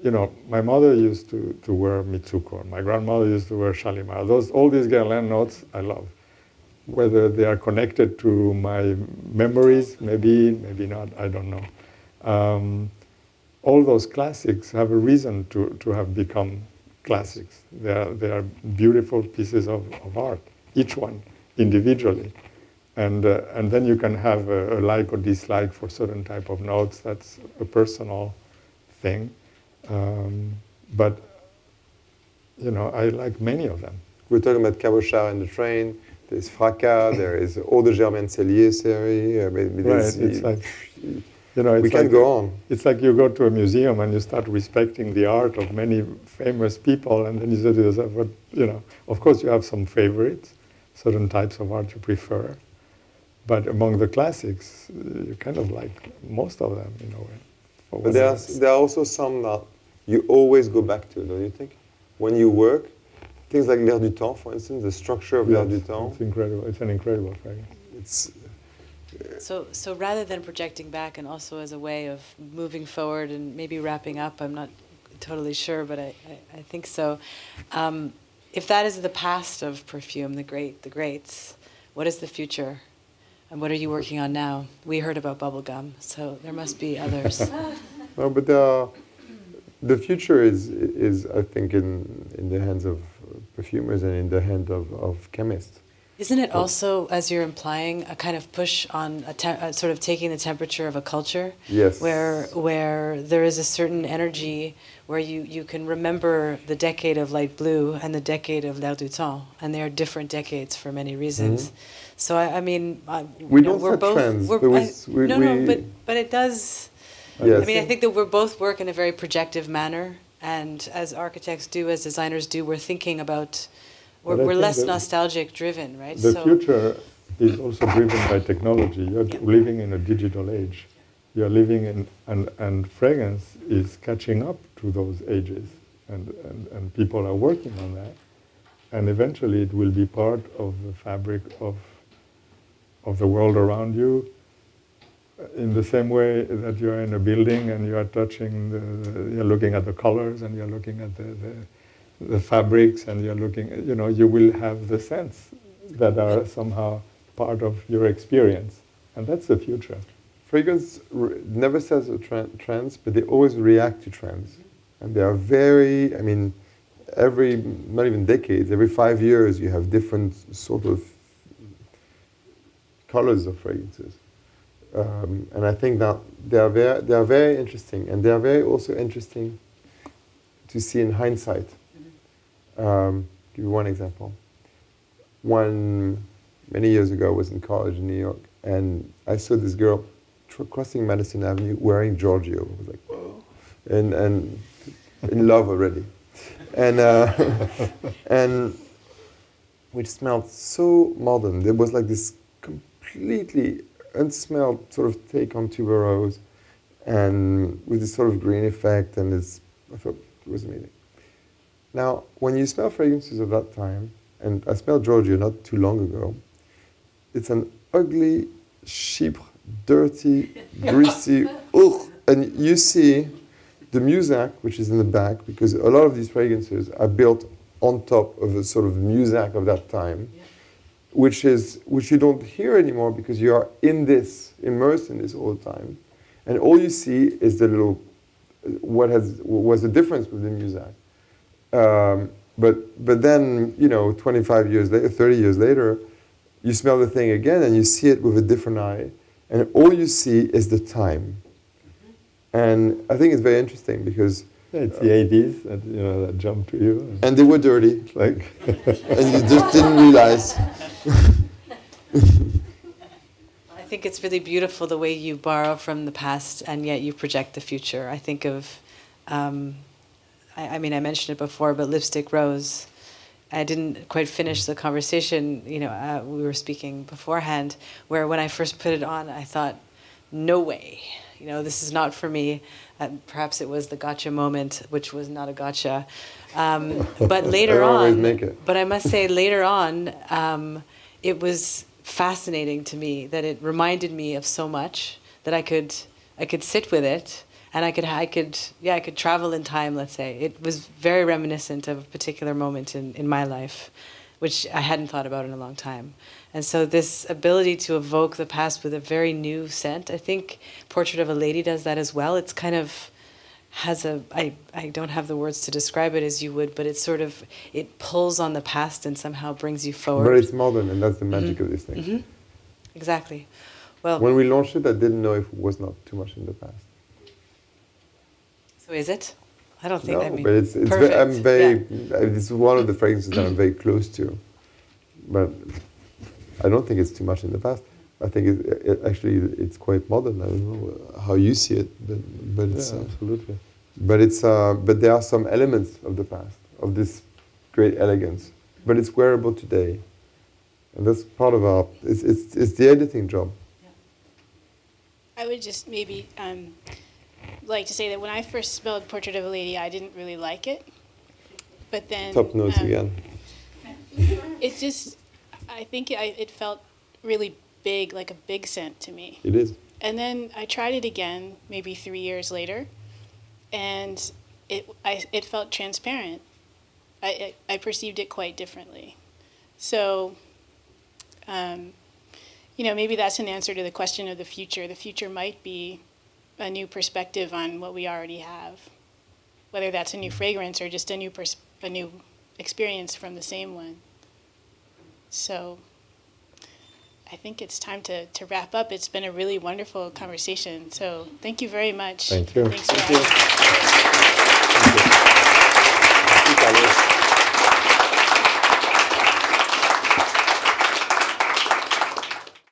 you know, my mother used to wear Mitsuko, my grandmother used to wear Shalimar. All these Guerlain notes I love. Whether they are connected to my memories, maybe not, I don't know. All those classics have a reason to have become classics. They are beautiful pieces of art, each one individually. And then you can have a like or dislike for certain type of notes. That's a personal thing. But, you know, I like many of them. We're talking about Cabochard in the train. There's Fracas. There is Eau de Germaine Cellier series. Right, it's like, you know, it's we can like, go on. It's like you go to a museum and you start respecting the art of many famous people, and then you say to yourself, "What, you know?" Of course, you have some favorites, certain types of art you prefer, but among the classics, you kind of like most of them in a way. But there are also some that you always go back to, don't you think? When you work, things like L'Air du Temps, for instance, the structure of L'Air du Temps. It's incredible. It's an incredible fragrance. It's So rather than projecting back, and also as a way of moving forward and maybe wrapping up, I'm not totally sure, but I think so. If that is the past of perfume, the greats, what is the future? And what are you working on now? We heard about bubblegum, so there must be others. No, but the future is I think in the hands of perfumers and in the hands of chemists. Isn't it also, as you're implying, a kind of push on sort of taking the temperature of a culture? Yes. Where there is a certain energy where you can remember the decade of light blue and the decade of L'Air du Temps, and they are different decades for many reasons. Mm-hmm. So I mean, we don't set trends. But it does. Yes. I mean, I think that we both work in a very projective manner, and as architects do, as designers do, we're thinking about. We're less nostalgic driven, right? The future is also driven by technology. You're living in a digital age. You're living in, and fragrance is catching up to those ages, and people are working on that. And eventually it will be part of the fabric of the world around you, in the same way that you're in a building and you are touching, you're looking at the colors and you're looking at the fabrics, and you're looking, you know, you will have the sense that are somehow part of your experience. And that's the future. Fragrance never says a trends, but they always react to trends. And they are very, I mean, every, not even decades, every 5 years you have different sort of colors of fragrances. And I think that they are very interesting, and they are very also interesting to see in hindsight. Give you one example. Many years ago, I was in college in New York, and I saw this girl crossing Madison Avenue wearing Giorgio. I was like, whoa, and in love already, and and which smelled so modern. There was like this completely unsmelled sort of take on tuberose, and with this sort of green effect, and I thought it was amazing. Now, when you smell fragrances of that time, and I smelled Giorgio not too long ago, it's an ugly, cheap, dirty, greasy, ugh. And you see the Muzak, which is in the back, because a lot of these fragrances are built on top of a sort of Muzak of that time, which you don't hear anymore because you are immersed in this all the time, and all you see is the little what was the difference with the Muzak. But then 25 years later, 30 years later, you smell the thing again and you see it with a different eye, and all you see is the time. And I think it's very interesting because it's the 80s that jump to you. And they were dirty, like, and you just didn't realize. I think it's really beautiful the way you borrow from the past and yet you project the future. I think of, I mean, I mentioned it before, but Lipstick Rose. I didn't quite finish the conversation, we were speaking beforehand, where when I first put it on, I thought, no way, this is not for me. Perhaps it was the gotcha moment, which was not a gotcha. But later on, but I must say later on, it was fascinating to me that it reminded me of so much that I could sit with it. And I could travel in time, let's say. It was very reminiscent of a particular moment in my life, which I hadn't thought about in a long time. And so this ability to evoke the past with a very new scent, I think Portrait of a Lady does that as well. It's kind of has I don't have the words to describe it as you would, but it pulls on the past and somehow brings you forward. But it's modern, and that's the magic of this thing. Mm-hmm. Exactly. Well, when we launched it, I didn't know if it was not too much in the past. So is it? I don't think. No, but it's perfect. It's one of the fragrances that I'm very close to, but I don't think it's too much in the past. I think it's quite modern. I don't know how you see it, but it's absolutely. But there are some elements of the past, of this great elegance. But it's wearable today, and that's part of our. It's the editing job. I would just maybe like to say that when I first smelled Portrait of a Lady, I didn't really like it. But then top notes again. It just, I think it felt really big, like a big scent to me. It is. And then I tried it again, maybe 3 years later, and it felt transparent. I perceived it quite differently. So, maybe that's an answer to the question of the future. The future might be a new perspective on what we already have, whether that's a new fragrance or just a new experience from the same one. So I think it's time to wrap up. It's been a really wonderful conversation. So thank you very much. Thank you. Thanks for having me.